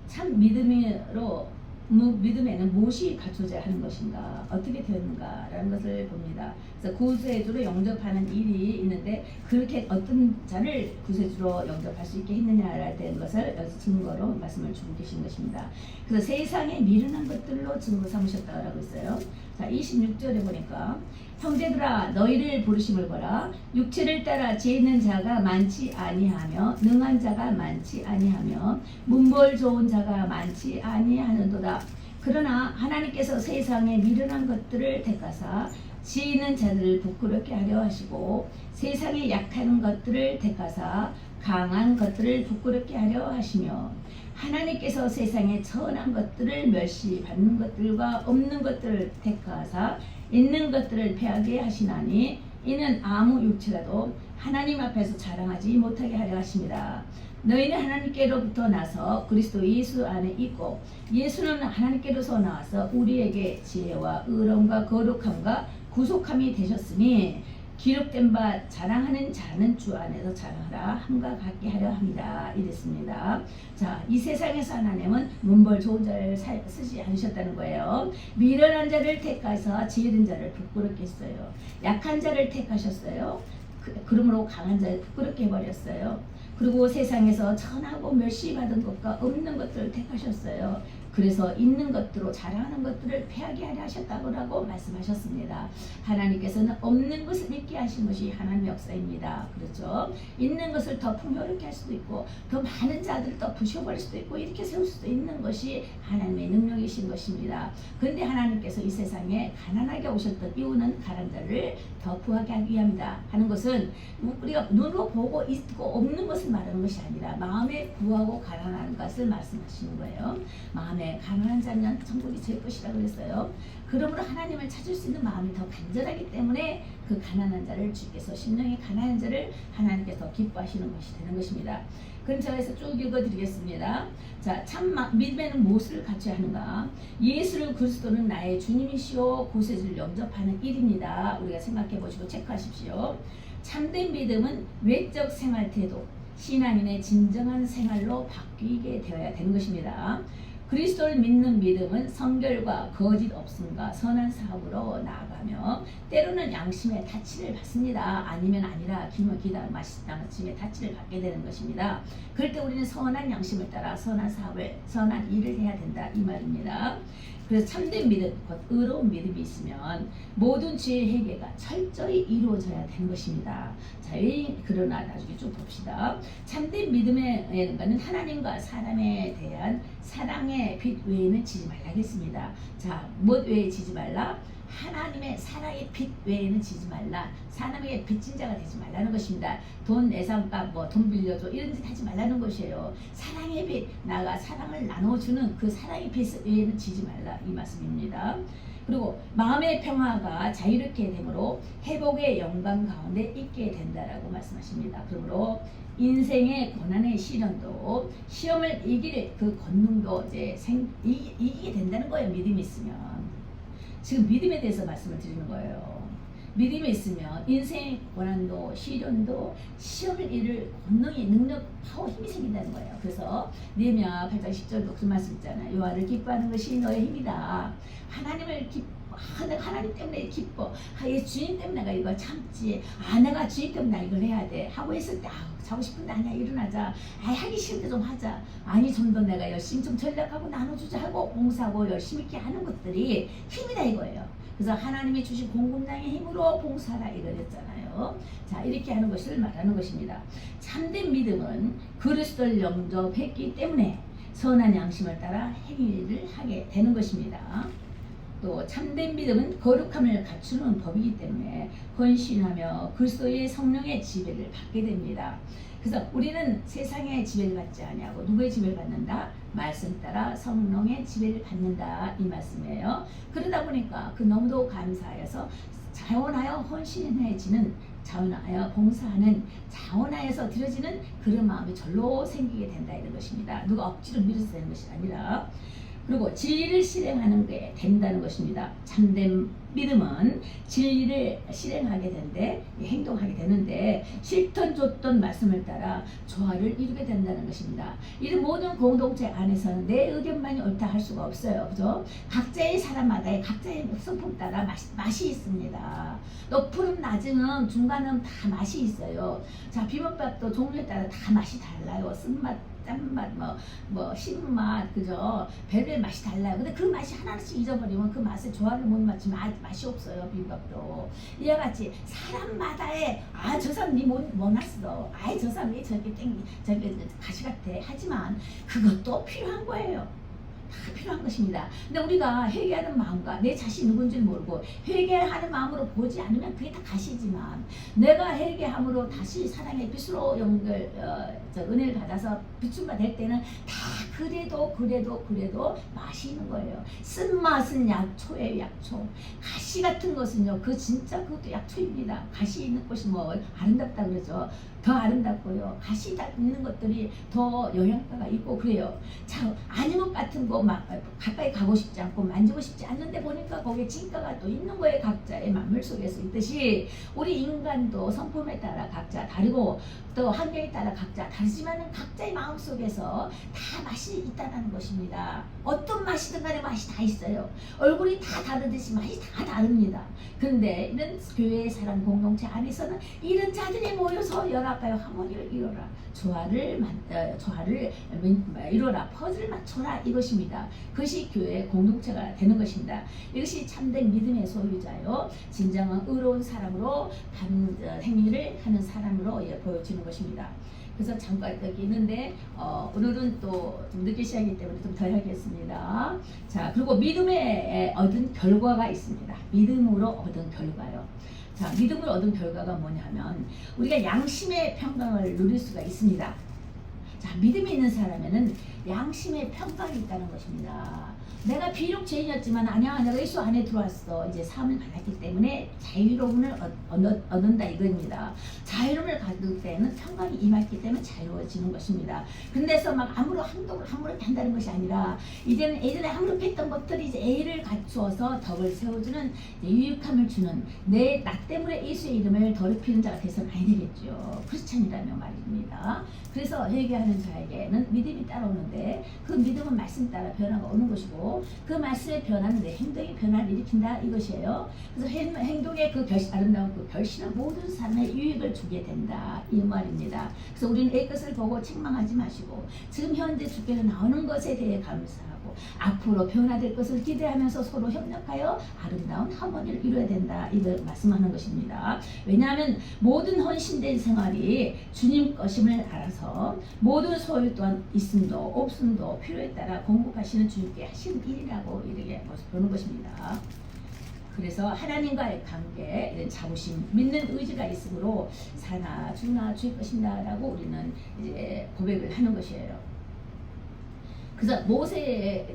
참 믿음에는 무엇이 갖춰져야 하는 것인가, 어떻게 되는가라는 것을 봅니다. 그래서 구세주로 영접하는 일이 있는데 그렇게 어떤 자를 구세주로 영접할 수 있게 했느냐에 대한 것을 여기서 증거로 말씀을 주고 계신 것입니다. 그래서 세상에 미련한 것들로 증거 삼으셨다고 했어요. 자, 26절에 보니까 형제들아 너희를 부르심을 보라. 육체를 따라 지혜 있는 자가 많지 아니하며 능한 자가 많지 아니하며 문벌 좋은 자가 많지 아니하는도다. 그러나 하나님께서 세상에 미련한 것들을 택하사 지혜 있는 자들을 부끄럽게 하려 하시고 세상에 약한 것들을 택하사 강한 것들을 부끄럽게 하려 하시며 하나님께서 세상에 천한 것들을 멸시받는 것들과 없는 것들을 택하사 있는 것들을 패하게 하시나니 이는 아무 육체라도 하나님 앞에서 자랑하지 못하게 하려 하십니다. 너희는 하나님께로부터 나서 그리스도 예수 안에 있고 예수는 하나님께로서 나와서 우리에게 지혜와 의로움과 거룩함과 구속함이 되셨으니 기록된 바 자랑하는 자는 주 안에서 자랑하라 함과 같게 하려 합니다. 이랬습니다. 자, 이 세상에서 하나님은 문벌 좋은 자를 쓰지 않으셨다는 거예요. 미련한 자를 택하셔서 지혜된 자를 부끄럽게 했어요. 약한 자를 택하셨어요. 그러므로 강한 자를 부끄럽게 해버렸어요. 그리고 세상에서 천하고 멸시받은 것과 없는 것들을 택하셨어요. 그래서 있는 것들로 자랑하는 것들을 패하게 하려 하셨다고 말씀하셨습니다. 하나님께서는 없는 것을 있게 하신 것이 하나님의 역사입니다. 그렇죠? 있는 것을 더 풍요롭게 할 수도 있고 더 많은 자들을 더 부셔버릴 수도 있고 이렇게 세울 수도 있는 것이 하나님의 능력이신 것입니다. 그런데 하나님께서 이 세상에 가난하게 오셨던 이유는 가난한 자를 더 부하게 하기 위함이다 하는 것은 우리가 눈으로 보고 있고 없는 것을 말하는 것이 아니라 마음에 구하고 가난한 것을 말씀하시는 거예요. 마음에 가난한 자는 천국이 제 것이라고 그랬어요. 그러므로 하나님을 찾을 수 있는 마음이 더 간절하기 때문에 그 가난한 자를 주께서 심령이 가난한 자를 하나님께서 기뻐하시는 것이 되는 것입니다. 그럼 제가 해서 쭉 읽어드리겠습니다. 자, 참 믿음에는 무엇을 갖춰야 하는가? 예수를 그리스도는 나의 주님이시오 구세주를 영접하는 일입니다. 우리가 생각해 보시고 체크하십시오. 참된 믿음은 외적 생활 태도, 신앙인의 진정한 생활로 바뀌게 되어야 되는 것입니다. 그리스도를 믿는 믿음은 성결과 거짓 없음과 선한 사업으로 나아가며 때로는 양심의 타치를 받습니다. 아니면 아니라 기면 기다 양심의 타치를 받게 되는 것입니다. 그럴 때 우리는 선한 양심을 따라 선한 사업을 선한 일을 해야 된다 이 말입니다. 그래서 참된 믿음, 곧 의로운 믿음이 있으면 모든 죄의 회개가 철저히 이루어져야 되는 것입니다. 자, 그러나 나중에 좀 봅시다. 참된 믿음에는 하나님과 사람에 대한 사랑의 빛 외에는 지지 말라겠습니다. 자, 무엇 외에 지지 말라? 하나님의 사랑의 빛 외에는 지지 말라. 사람에게 빚진 자가 되지 말라는 것입니다. 돈 내산값 돈 빌려줘 이런 짓 하지 말라는 것이에요. 사랑의 빛, 나가 사랑을 나눠주는 그 사랑의 빛 외에는 지지 말라 이 말씀입니다. 그리고 마음의 평화가 자유롭게 되므로 회복의 영광 가운데 있게 된다라고 말씀하십니다. 그러므로 인생의 고난의 시련도 시험을 이길 그 권능도 이제 이기게 된다는 거예요. 믿음이 있으면. 지금 믿음에 대해서 말씀을 드리는 거예요. 믿음이 있으면 인생의 고난도 시련도 시험을 이길 권능이 능력 파워 힘이 생긴다는 거예요. 그래서 느헤미야 8장 10절도 그 말씀 있잖아요. 여호와를 기뻐하는 것이 너의 힘이다. 하나님을 하나님 때문에 기뻐. 예, 주님 때문에 내가 이걸 참지. 내가 주님 때문에 나 이걸 해야 돼. 하고 있을 때 자고 싶은데 아니야 일어나자. 하기 싫은데 좀 하자. 아니 좀 더 내가 열심히 좀 전략하고 나눠주자 하고 봉사하고 열심히 있게 하는 것들이 힘이다 이거예요. 그래서 하나님이 주신 공급량의 힘으로 봉사하라 이거였잖아요. 자 이렇게 하는 것을 말하는 것입니다. 참된 믿음은 그리스도를 영접했기 때문에 선한 양심을 따라 행위를 하게 되는 것입니다. 또 참된 믿음은 거룩함을 갖추는 법이기 때문에 헌신하며 그리스도의 성령의 지배를 받게 됩니다. 그래서 우리는 세상의 지배를 받지 아니하고 누구의 지배를 받는다? 말씀 따라 성령의 지배를 받는다 이 말씀이에요. 그러다 보니까 그 너무도 감사하여서 자원하여 헌신해지는 자원하여 봉사하는 자원하여서 드려지는 그런 마음이 절로 생기게 된다 이런 것입니다. 누가 억지로 밀어서 되는 것이 아니라 그리고 진리를 실행하는 게 된다는 것입니다. 참된 믿음은 진리를 실행하게 되는데 행동하게 되는데 싫던 좋던 말씀을 따라 조화를 이루게 된다는 것입니다. 이 모든 공동체 안에서는 내 의견만이 옳다 할 수가 없어요. 그죠? 각자의 사람마다의 각자의 성품 따라 맛이 있습니다. 높은 낮은 중간은 다 맛이 있어요. 자 비빔밥도 종류에 따라 다 맛이 달라요. 쓴맛 짠맛, 신맛, 그죠? 별별 맛이 달라요. 근데 그 맛이 하나씩 잊어버리면 그 맛에 조화를 못 맞추면 맛이 없어요. 비빔밥도. 이와 같이 사람마다의 저 사람 니 못 났어. 저 사람 왜 저렇게 저렇게 가시 같아. 하지만 그것도 필요한 거예요. 다 필요한 것입니다. 근데 우리가 회개하는 마음과 내 자신 누군지 모르고 회개하는 마음으로 보지 않으면 그게 다 가시지만 내가 회개함으로 다시 사랑의 빛으로 은혜를 받아서 비춤바 될 때는 다 그래도 맛이 있는 거예요. 쓴맛은 약초예요. 약초. 가시 같은 것은요. 진짜 그것도 약초입니다. 가시 있는 것이 아름답다 그러죠. 더 아름답고요. 가시 있는 것들이 더 영양가가 있고 그래요. 자, 아니면 같은 거 막 가까이 가고 싶지 않고 만지고 싶지 않는데 보니까 거기에 진가가 또 있는 거예요. 각자의 만물 속에서 있듯이 우리 인간도 성품에 따라 각자 다르고 또 환경에 따라 각자 다르지만 각자의 마음 속에서 다 맛이 있다는 것입니다. 어떤 맛이든 간에 맛이 다 있어요. 얼굴이 다 다르듯이 맛이 다 다릅니다. 그런데 이런 교회의 사람 공동체 안에서는 이런 자들이 모여서 연합하여 하모니를 이뤄라. 조화를 이뤄라. 퍼즐을 맞춰라. 이것입니다. 그것이 교회의 공동체가 되는 것입니다. 이것이 참된 믿음의 소유자요. 진정한 의로운 사람으로 행위를 하는 사람으로 보여지는 것입니다. 그래서 잠깐 여기 있는데 오늘은 또 좀 늦게 시작이기 때문에 좀 덜 하겠습니다. 자 그리고 믿음에 얻은 결과가 있습니다. 믿음으로 얻은 결과요. 자 믿음으로 얻은 결과가 뭐냐면 우리가 양심의 평강을 누릴 수가 있습니다. 자 믿음이 있는 사람에는 양심의 평강이 있다는 것입니다. 내가 비록 죄인이었지만 아니야 내가 예수 안에 들어왔어. 이제 사함을 받았기 때문에 자유로움을 얻는다 이겁니다. 자유로움을 가질 때는 평강이 임했기 때문에 자유로워지는 것입니다. 그런데서 막 함부로 한다는 것이 아니라 이제는 예전에 함부로 했던 것들이 이제 A를 갖추어서 덕을 세워주는 유익함을 주는 나 때문에 예수의 이름을 더럽히는 자가 돼서는 아니 되겠죠. 크리스찬이라며 말입니다. 그래서 회개하는 자에게는 믿음이 따라오는데 그 믿음은 말씀 따라 변화가 오는 것이고 그 말씀의 변화는 내 행동의 변화를 일으킨다 이것이에요. 그래서 행동의 그 아름다운 그 결실은 모든 사람의 유익을 주게 된다 이 말입니다. 그래서 우리는 내 것을 보고 책망하지 마시고 지금 현재 주께서 나오는 것에 대해 감사하고 앞으로 변화될 것을 기대하면서 서로 협력하여 아름다운 하모니를 이루어야 된다 이걸 말씀하는 것입니다. 왜냐하면 모든 헌신된 생활이 주님 것임을 알아서 모든 소유 또한 있음도 없음도 필요에 따라 공급하시는 주님께 하시는 일이라고 이렇게 보는 것입니다. 그래서 하나님과의 관계, 이런 자부심, 믿는 의지가 있으므로 사나 주나 주의 것입니다 라고 우리는 이제 고백을 하는 것이에요. 그래서 모세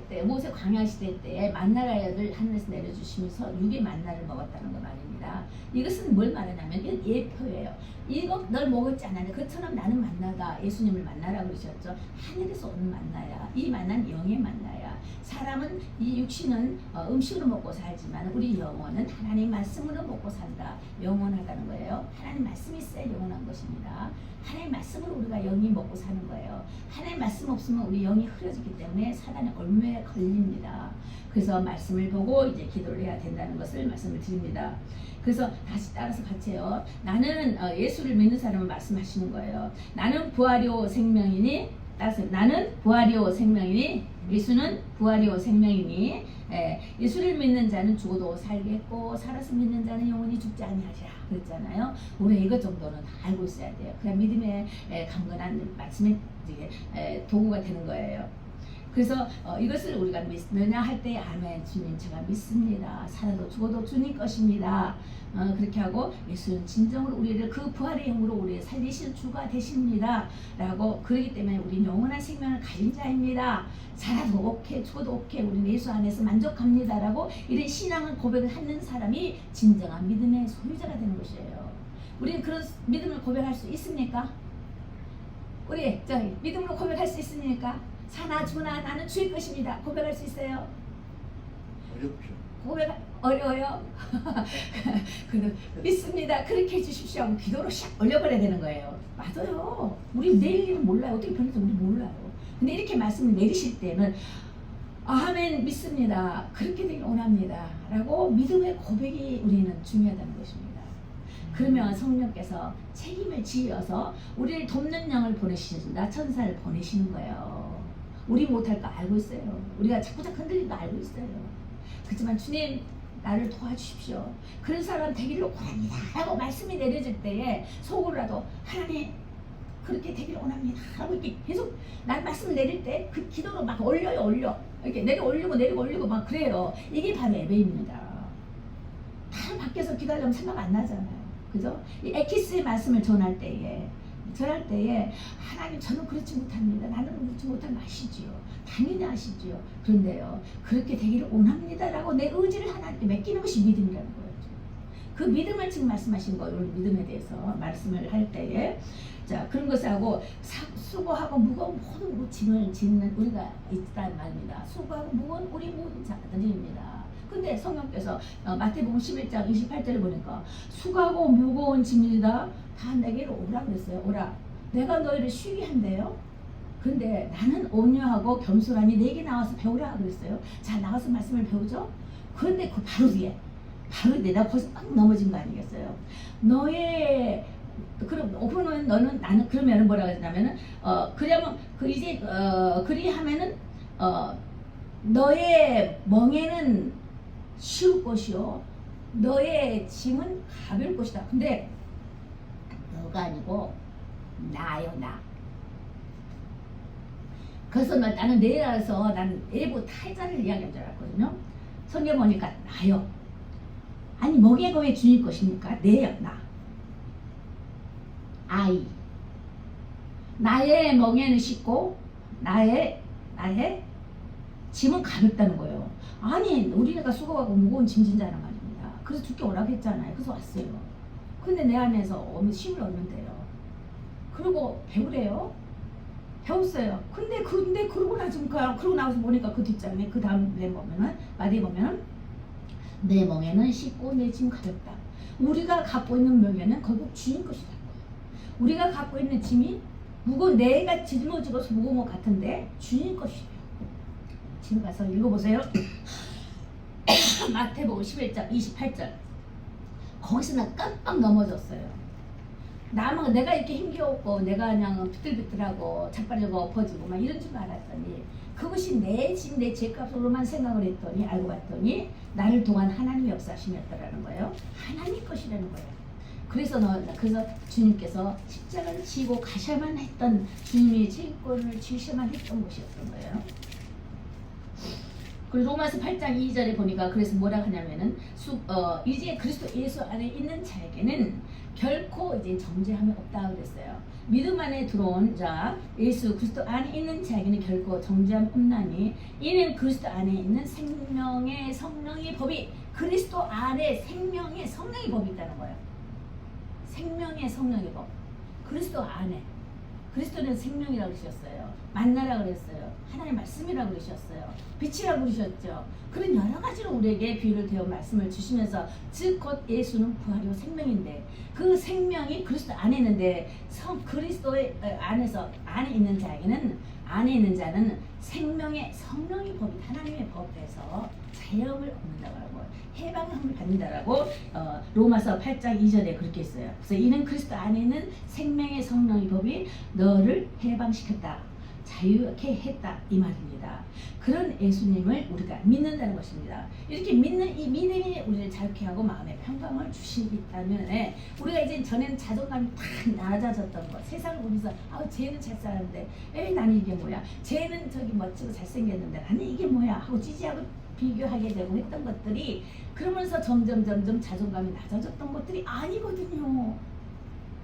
광야 시대 때 만나라를 하늘에서 내려주시면서 육의 만나를 먹었다는 거 말입니다. 이것은 뭘 말하냐면 이건 예표예요. 이거 널 먹었지 않았냐. 그처럼 나는 만나다. 예수님을 만나라고 그러셨죠. 하늘에서 오는 만나야. 이 만나는 영의 만나야. 사람은 이 육신은 음식으로 먹고 살지만 우리 영혼은 하나님 말씀으로 먹고 산다. 영원하다는 거예요. 하나님 말씀이 있어야 영원한 것입니다. 하나님 말씀으로 우리가 영이 먹고 사는 거예요. 하나님 말씀 없으면 우리 영이 흐려지기 때문에 사단의 얼매에 걸립니다. 그래서 말씀을 보고 이제 기도를 해야 된다는 것을 말씀을 드립니다. 그래서 다시 따라서 같이 해요. 나는 예수를 믿는 사람은 말씀하시는 거예요. 나는 부활이요 생명이니, 따라서 나는 부활이요 생명이니, 예수는 부활이요 생명이니, 예수를 믿는 자는 죽어도 살겠고 살아서 믿는 자는 영원히 죽지 아니하리라 그랬잖아요. 우리 이것 정도는 다 알고 있어야 돼요. 그냥 믿음의 강건한 말씀이 도구가 되는 거예요. 그래서 이것을 우리가 믿느냐 할 때 아멘 주님 제가 믿습니다. 살아도 죽어도 주님 것입니다. 그렇게 하고 예수는 진정으로 우리를 그 부활의 영으로 우리를 살리신 주가 되십니다. 라고 그러기 때문에 우리는 영원한 생명을 가진 자입니다. 살아도 오케이 죽어도 오케이 우리는 예수 안에서 만족합니다. 라고 이런 신앙을 고백을 하는 사람이 진정한 믿음의 소유자가 되는 것이에요. 우리는 그런 믿음을 고백할 수 있습니까? 우리 믿음으로 고백할 수 있습니까? 사나 주나 나는 주의 것입니다. 고백할 수 있어요? 어렵죠. 고백 어려워요? 믿습니다. 그렇게 해주십시오 하고 기도로 샥 올려버려야 되는 거예요. 맞아요. 우리 내일 일은 몰라요. 어떻게 변할지 우리 몰라요. 근데 이렇게 말씀을 내리실 때는 아멘 믿습니다. 그렇게 되길 원합니다. 라고 믿음의 고백이 우리는 중요하다는 것입니다. 그러면 성령께서 책임을 지어서 우리를 돕는 영을 보내신다. 천사를 보내시는 거예요. 우리 못할 거 알고 있어요. 우리가 자꾸 흔들린 거 알고 있어요. 그렇지만 주님 나를 도와주십시오. 그런 사람 되기를 원합니다. 라고 말씀이 내려질 때에 속으로라도 하나님 그렇게 되기를 원합니다. 라고 이렇게 계속 난 말씀을 내릴 때 그 기도로 막 올려. 이렇게 내려 올리고 막 그래요. 이게 바로 예배입니다. 다른 밖에서 기도하려면 생각 안 나잖아요. 그죠? 이 에키스의 말씀을 전할 때에 하나님 저는 그렇지 못합니다. 나는 그렇지 못함 아시지요. 당연히 아시지요. 그런데요 그렇게 되기를 원합니다라고 내 의지를 하나님께 맡기는 것이 믿음이라는 거예요. 그 믿음을 지금 말씀하신 거예요. 오늘 믿음에 대해서 말씀을 할 때에 자 그런 것하고 수고하고 무거운 모든 짐을 짓는 우리가 있다는 말입니다. 수고하고 무거운 우리 모든 자들입니다. 근데 성령께서 마태복음 11장 28절을 보니까 수고하고 무거운 짐이다 다 내게로 오라 그랬어요. 오라. 내가 너희를 쉬게 한대요. 근데 나는 온유하고 겸손하니 내게 나와서 배우라 그랬어요. 자 나와서 말씀을 배우죠. 그런데 그 바로 뒤에 내가 거기서 막 넘어진 거 아니겠어요. 너의 그럼 오픈은 너는 나는 그러면은 뭐라고 했냐면은 그러면 그 이제 그리하면은 너의 멍에는 쉬울 것이요 너의 짐은 가벼울 것이다. 근데 너가 아니고 나요 나. 그래서 나는 내일 알아서 난 일부 타자를 이야기한 줄 알았거든요. 성경 보니까 나요. 아니 멍에가 왜 주님 것입니까? 내요 나. 아이. 나의 멍에는 쉽고 나의 짐은 가볍다는 거예요. 아니 우리가 수고하고 무거운 짐 진자란 말입니다. 그래서 죽게 오라고 했잖아요. 그래서 왔어요. 근데 내 안에서 힘을 얻는 데요. 그리고 배우래요. 배웠어요. 근데 그러고 나서 보니까 그 뒷장에 그 다음에 보면은 마디에 보면은 내 멍에는 쉽고 내 짐 가볍다. 우리가 갖고 있는 멍에는 결국 주인 것이다. 우리가 갖고 있는 짐이 내가 짊어지고서 무거운 것 같은데 주인 것이에요. 지금 가서 읽어보세요. 마태복음 11장 28절. 거기서 나 깜빡 넘어졌어요. 내가 이렇게 힘겨웠고 내가 그냥 비틀비틀하고 자빠지고 엎어지고 막 이런 줄 알았더니 그것이 내 짐, 내 죄값으로만 생각을 했더니 알고 봤더니 나를 통한 하나님의 역사심이었다라는 거예요. 하나님 것이라는 거예요. 그래서 주님께서 십자가를 지고 가셔야만 했던 주님이 죄권을 지셔야만 했던 것이었던 거예요. 그리고 로마서 8장 2절에 보니까 그래서 뭐라 하냐면은 이제 그리스도 예수 안에 있는 자에게는 결코 이제 정죄함이 없다 그랬어요. 믿음 안에 들어온 자 예수 그리스도 안에 있는 자에게는 결코 정죄함 없나니 이는 그리스도 안에 있는 생명의 성령의 법이 그리스도 안에 생명의 성령의 법이 있다는 거예요. 생명의 성령의 법. 그리스도 안에. 그리스도는 생명이라고 그러셨어요. 만나라고 그랬어요. 하나님의 말씀이라고 그러셨어요. 빛이라고 그러셨죠. 그런 여러 가지로 우리에게 비유를 대어 말씀을 주시면서 즉 곧 예수는 부활이요 생명인데 그 생명이 그리스도 안에 있는데 그리스도의 안에 있는 자는 생명의 성령의 법이 하나님의 법에서 자유함을 얻는다고 하고 해방함을 받는다라고 로마서 8장 2절에 그렇게 했어요. 그래서 이는 그리스도 안에 있는 생명의 성령의 법이 너를 해방시켰다. 자유케 했다 이 말입니다. 그런 예수님을 우리가 믿는다는 것입니다. 이렇게 믿는 이 믿음이 우리를 자유케 하고 마음에 평강을 주시기 때문에 우리가 이제 전에는 자존감이 탁 낮아졌던 것, 세상을 보면서 쟤는 잘 살았는데 나는 이게 뭐야, 쟤는 저기 멋지고 잘생겼는데 나는 이게 뭐야 하고 찌지하고 비교하게 되고 했던 것들이 그러면서 점점 자존감이 낮아졌던 것들이 아니거든요.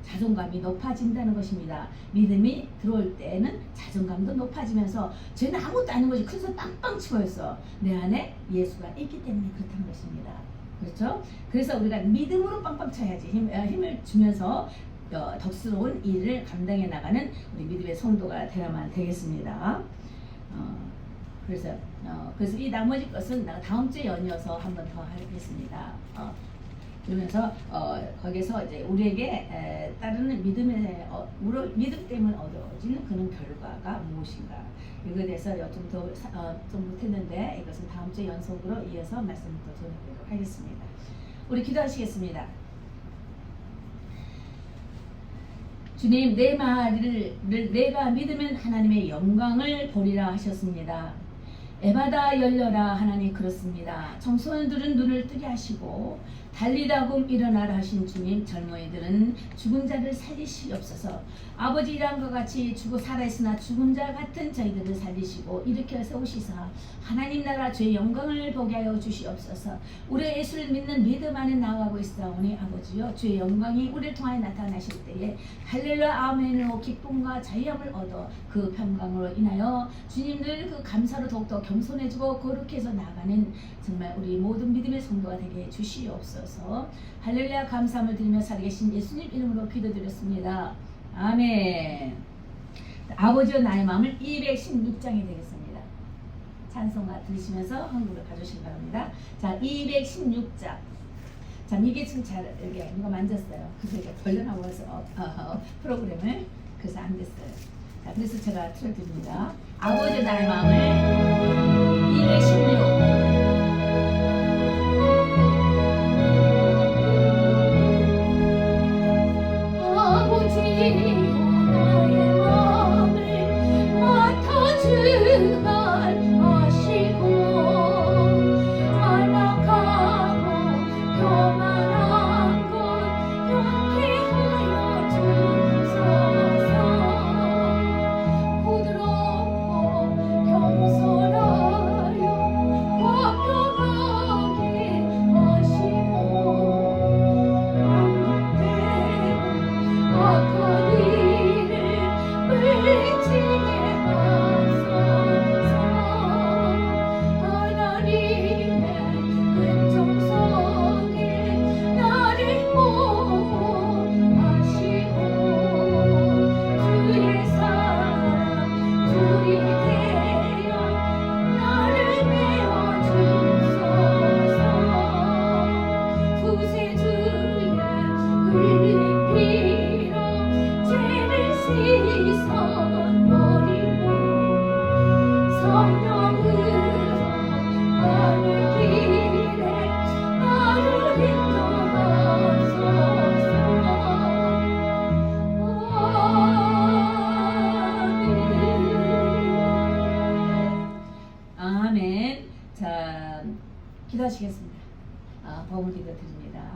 자존감이 높아진다는 것입니다. 믿음이 들어올 때는 자존감도 높아지면서 쟤는 아무것도 아닌 것이 큰소 빵빵 치고 있어. 내 안에 예수가 있기 때문에 그렇다는 것입니다. 그렇죠? 그래서 우리가 믿음으로 빵빵 쳐야지 힘을 주면서 덕스러운 일을 감당해 나가는 우리 믿음의 성도가 되야만 되겠습니다. 그래서 이 나머지 것은 다음 주에 연이어서 한 번 더 하겠습니다. 그러면서 거기서 이제 우리에게 따르는 믿음 때문에 얻어지는 그런 결과가 무엇인가 이거에 대해서 좀 못했는데 이것은 다음 주 연속으로 이어서 말씀을 또 전해드리도록 하겠습니다. 우리 기도하시겠습니다. 주님, 내 말을 내가 믿으면 하나님의 영광을 보리라 하셨습니다. 에바다 열려라 하나님 그렇습니다. 청소년들은 눈을 뜨게 하시고 달리다금 일어나라 하신 주님, 젊은이들은 죽은 자를 살리시옵소서. 아버지 일함과 같이 죽어 살아있으나 죽은 자 같은 저희들을 살리시고 일으켜 세우시사 하나님 나라 주의 영광을 보게 하여 주시옵소서. 우리의 예수를 믿는 믿음 안에 나아가고 있사오니 아버지여 주의 영광이 우리를 통하여 나타나실 때에 할렐루야 아멘으로 기쁨과 자유함을 얻어 그 평강으로 인하여 주님들 그 감사로 더욱더 겸손해지고 거룩해서 나가는 정말 우리 모든 믿음의 성도가 되게 해 주시옵소서. 할렐루야 감사함을 드리며 살아계신 예수님 이름으로 기도드렸습니다. 아멘. 아버지여 나의 마음을 216장이 되겠습니다. 찬송가 들으시면서 한국으로 가주시기 바랍니다. 자, 216장. 자, 이게 지금 잘 이렇게 누가 만졌어요. 그래서 이렇게 벌려나와서 프로그램을 그래서 안 됐어요. 자, 그래서 제가 틀어드립니다. 아버지여 나의 마음을 216. 기도하시겠습니다. 법을 기도 드립니다.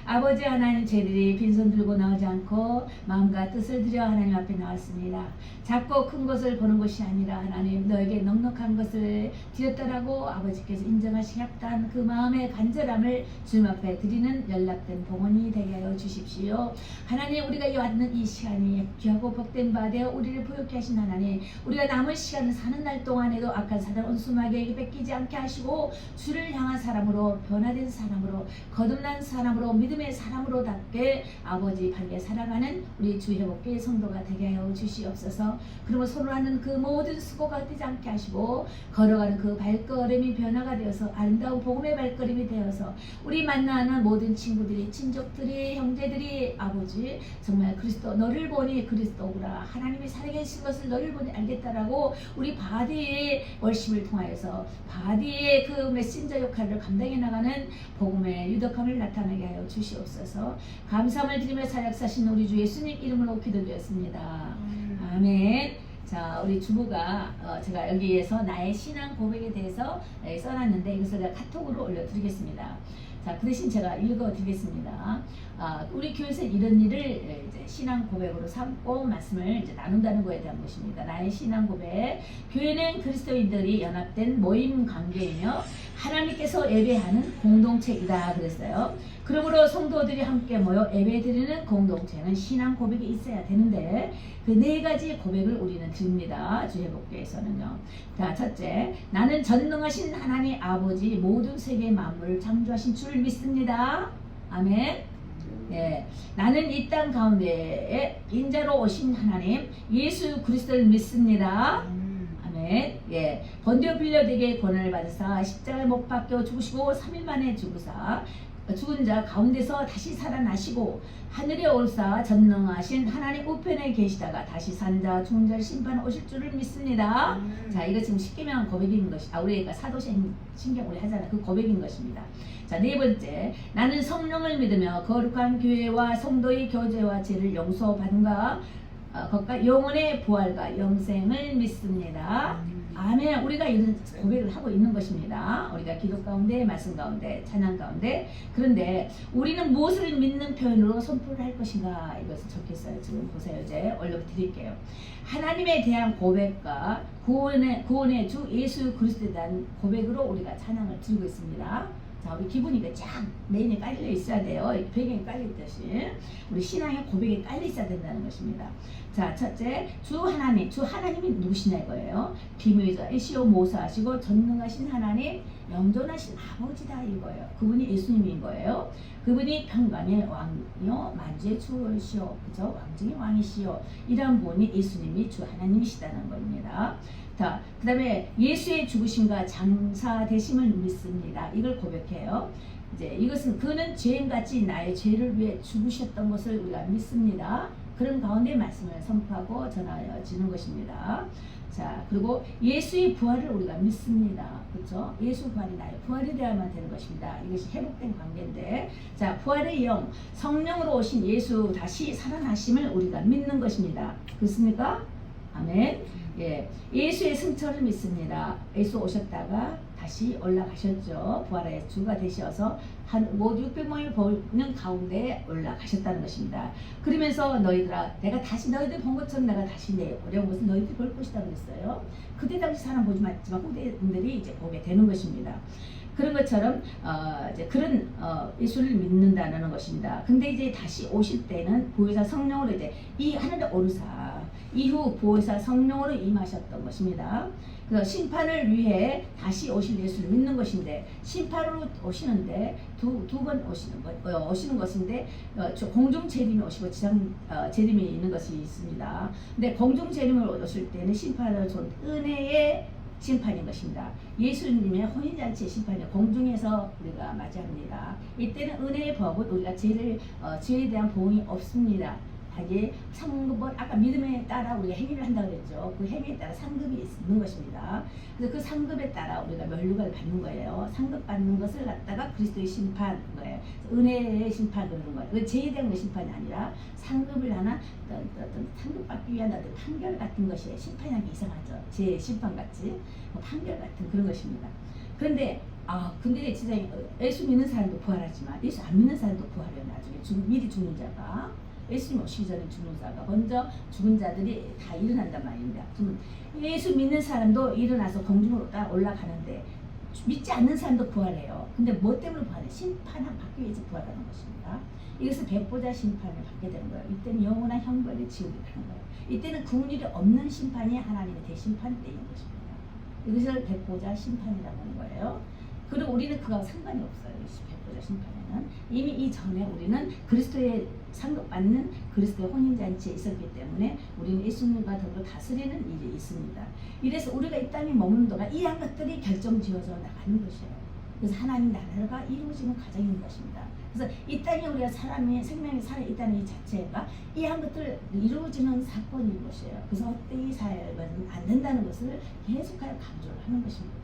아버지 하나님, 저희들이 빈손 들고 나오지 않고 마음과 뜻을 들여 하나님 앞에 나왔습니다. 작고 큰 것을 보는 것이 아니라 하나님, 너에게 넉넉한 것을 드렸다라고 아버지께서 인정하시겠다는 그 마음의 간절함을 주님 앞에 드리는 연락된 봉헌이 되게 하여 주십시오. 하나님, 우리가 왔는 이 시간이 귀하고 복된 바 되어 우리를 부욕케 하신 하나님, 우리가 남은 시간을 사는 날 동안에도 악한 사단 온수마귀에게 뺏기지 않게 하시고 주를 향한 사람으로, 변화된 사람으로, 거듭난 사람으로, 믿음의 사람으로답게 아버지 바르게 살아가는 우리 주 회복교회 성도가 되게 하여 주시옵소서. 그러면 서로 하는 그 모든 수고가 되지 않게 하시고 걸어가는 그 발걸음이 변화가 되어서 아름다운 복음의 발걸음이 되어서 우리 만나는 모든 친구들이, 친족들이, 형제들이 아버지 정말 그리스도, 너를 보니 그리스도구나, 하나님이 살아계신 것을 너를 보니 알겠다라고 우리 바디의 월심을 통하여서 바디의 그 메신저 역할을 감당해 나가는 복음의 유덕함을 나타나게 하여 주시옵소서. 감사함을 드리며 사역사신 우리 주 예수님 이름으로 기도드렸습니다. 아멘. 자, 우리 주부가 제가 여기에서 나의 신앙 고백에 대해서 써놨는데 이것을 제가 카톡으로 올려드리겠습니다. 자, 그 대신 제가 읽어드리겠습니다. 우리 교회에서 이런 일을 이제 신앙 고백으로 삼고 말씀을 이제 나눈다는 것에 대한 것입니다. 나의 신앙 고백. 교회는 그리스도인들이 연합된 모임 관계이며 하나님께서 예배하는 공동체이다 그랬어요. 그러므로 성도들이 함께 모여 예배드리는 공동체는 신앙 고백이 있어야 되는데 그 네 가지 고백을 우리는 드립니다. 주회복교에서는요. 자, 첫째, 나는 전능하신 하나님 아버지 모든 세계 만물을 창조하신 줄 믿습니다. 아멘. 예, 나는 이 땅 가운데에 인자로 오신 하나님 예수 그리스도를 믿습니다. 아멘. 예, 본디오 빌라도에게 권한을 받으사 십자가에 못 박혀 죽으시고 3일 만에 죽으사 죽은 자 가운데서 다시 살아나시고 하늘에 올사 전능하신 하나님 우편에 계시다가 다시 산자 죽은 자를 심판 오실 줄을 믿습니다. 자, 이거 지금 십계명 고백인 것이, 우리가 사도신경 우리 하잖아. 그 고백인 것입니다. 자, 네 번째, 나는 성령을 믿으며 거룩한 교회와 성도의 교제와 죄를 용서받은가 것과 영혼의 부활과 영생을 믿습니다. 아멘. 우리가 이런 고백을 하고 있는 것입니다. 우리가 기도 가운데, 말씀 가운데, 찬양 가운데. 그런데 우리는 무엇을 믿는 표현으로 선포를 할 것인가, 이것을 적혔어요. 지금 보세요. 이제 올려드릴게요. 하나님에 대한 고백과 구원의 주 예수 그리스도에 대한 고백으로 우리가 찬양을 드리고 있습니다. 자, 우리 기분이 쫙 메인에 깔려 있어야 돼요. 배경에 깔려 있듯이 우리 신앙의 고백에 깔려 있어야 된다는 것입니다. 자, 첫째, 주 하나님이 누구시냐 이거예요. 비밀자 이시오 모사하시고 전능하신 하나님, 영존하신 아버지다 이거예요. 그분이 예수님인 거예요. 그분이 평강의 왕이요 만주의 주시오, 그죠? 왕중의 왕이시오. 이런 분이 예수님이 주 하나님이시다는 겁니다. 자, 그 다음에 예수의 죽으심과 장사되심을 믿습니다. 이걸 고백해요. 이제 이것은 그는 죄인같이 나의 죄를 위해 죽으셨던 것을 우리가 믿습니다. 그런 가운데 말씀을 선포하고 전하여 주는 것입니다. 자, 그리고 예수의 부활을 우리가 믿습니다. 그렇죠? 예수 부활이 나의 부활이 되어야만 되는 것입니다. 이것이 회복된 관계인데, 자, 부활의 영, 성령으로 오신 예수 다시 살아나심을 우리가 믿는 것입니다. 그렇습니까? 아멘. 예, 예수의 승천을 믿습니다. 예수 오셨다가 다시 올라가셨죠. 부활의 주가 되셔서 모두 600명이 보는 가운데 올라가셨다는 것입니다. 그러면서 너희들아, 내가 다시 너희들 본 것처럼 내가 다시 내 어려운 것은 너희들이 볼 것이다 그랬어요. 그때 당시 사람 보지 않지만 후대인들이 이제 보게 되는 것입니다. 그런 것처럼 이제 그런 예수를 믿는다는 것입니다. 근데 이제 다시 오실 때는 보혜사 성령으로 이제 이 하늘에 오르사 이후 보혜사 성령으로 임하셨던 것입니다. 그래서 심판을 위해 다시 오실 예수를 믿는 것인데, 심판으로 오시는데 두 번 오시는 것인데 공중 재림이 오시고 지상 재림이 있는 것이 있습니다. 근데 공중 재림을 오실 때는 심판을 준 은혜의 심판인 것입니다. 예수님의 혼인잔치의 심판이 공중에서 우리가 맞이합니다. 이때는 은혜의 법은 우리가 죄에 대한 보응이 없습니다. 하게 상급은 아까 믿음에 따라 우리가 행위를 한다고 그랬죠. 그 행위에 따라 상급이 있는 것입니다. 그래서 그 상급에 따라 우리가 면류관을 받는 거예요. 상급 받는 것을 갖다가 그리스도의 심판 거예요. 은혜의 심판 그러는 거예요. 그 죄에 대한 심판이 아니라 상급을 하나 어떤 상급받기 위한 어떤 판결 같은 것이 심판이라는 게 이상하죠. 제 심판 같이 판결 같은 그런 것입니다. 그런데 근데 진짜 예수 믿는 사람도 부활하지만 예수 안 믿는 사람도 부활해요. 나중에 미리 죽는 자가 예수님 오시기 전에 죽는 자가 먼저 죽은 자들이 다 일어난단 말입니다. 그럼 예수 믿는 사람도 일어나서 공중으로 딱 올라가는데 믿지 않는 사람도 부활해요. 근데 뭐 때문에 부활해? 심판을 받기 위해서 부활하는 것입니다. 이것은 백보자 심판을 받게 되는 거예요. 이때는 영원한 형벌의 지옥이 가는 거예요. 이때는 국률이 없는 심판이 하나님의 대심판 때인 것입니다. 이것을 백보자 심판이라고 하는 거예요. 그리고 우리는 그거와 상관이 없어요. 이 백보자 심판에는 이미 이전에 우리는 그리스도의 상급받는 그리스도의 혼인잔치에 있었기 때문에 우리는 예수님과 더불어 다스리는 일이 있습니다. 이래서 우리가 이 땅에 머무는 동안 이러한 것들이 결정지어져 나가는 것이에요. 그래서 하나님 나라가 이루어지는 과정인 것입니다. 그래서 이 땅에 우리가 사람이 생명이 살아있다는 이 자체가 이러한 것들 이루어지는 사건인 것이에요. 그래서 헛되이 살면 안 된다는 것을 계속하여 강조를 하는 것입니다.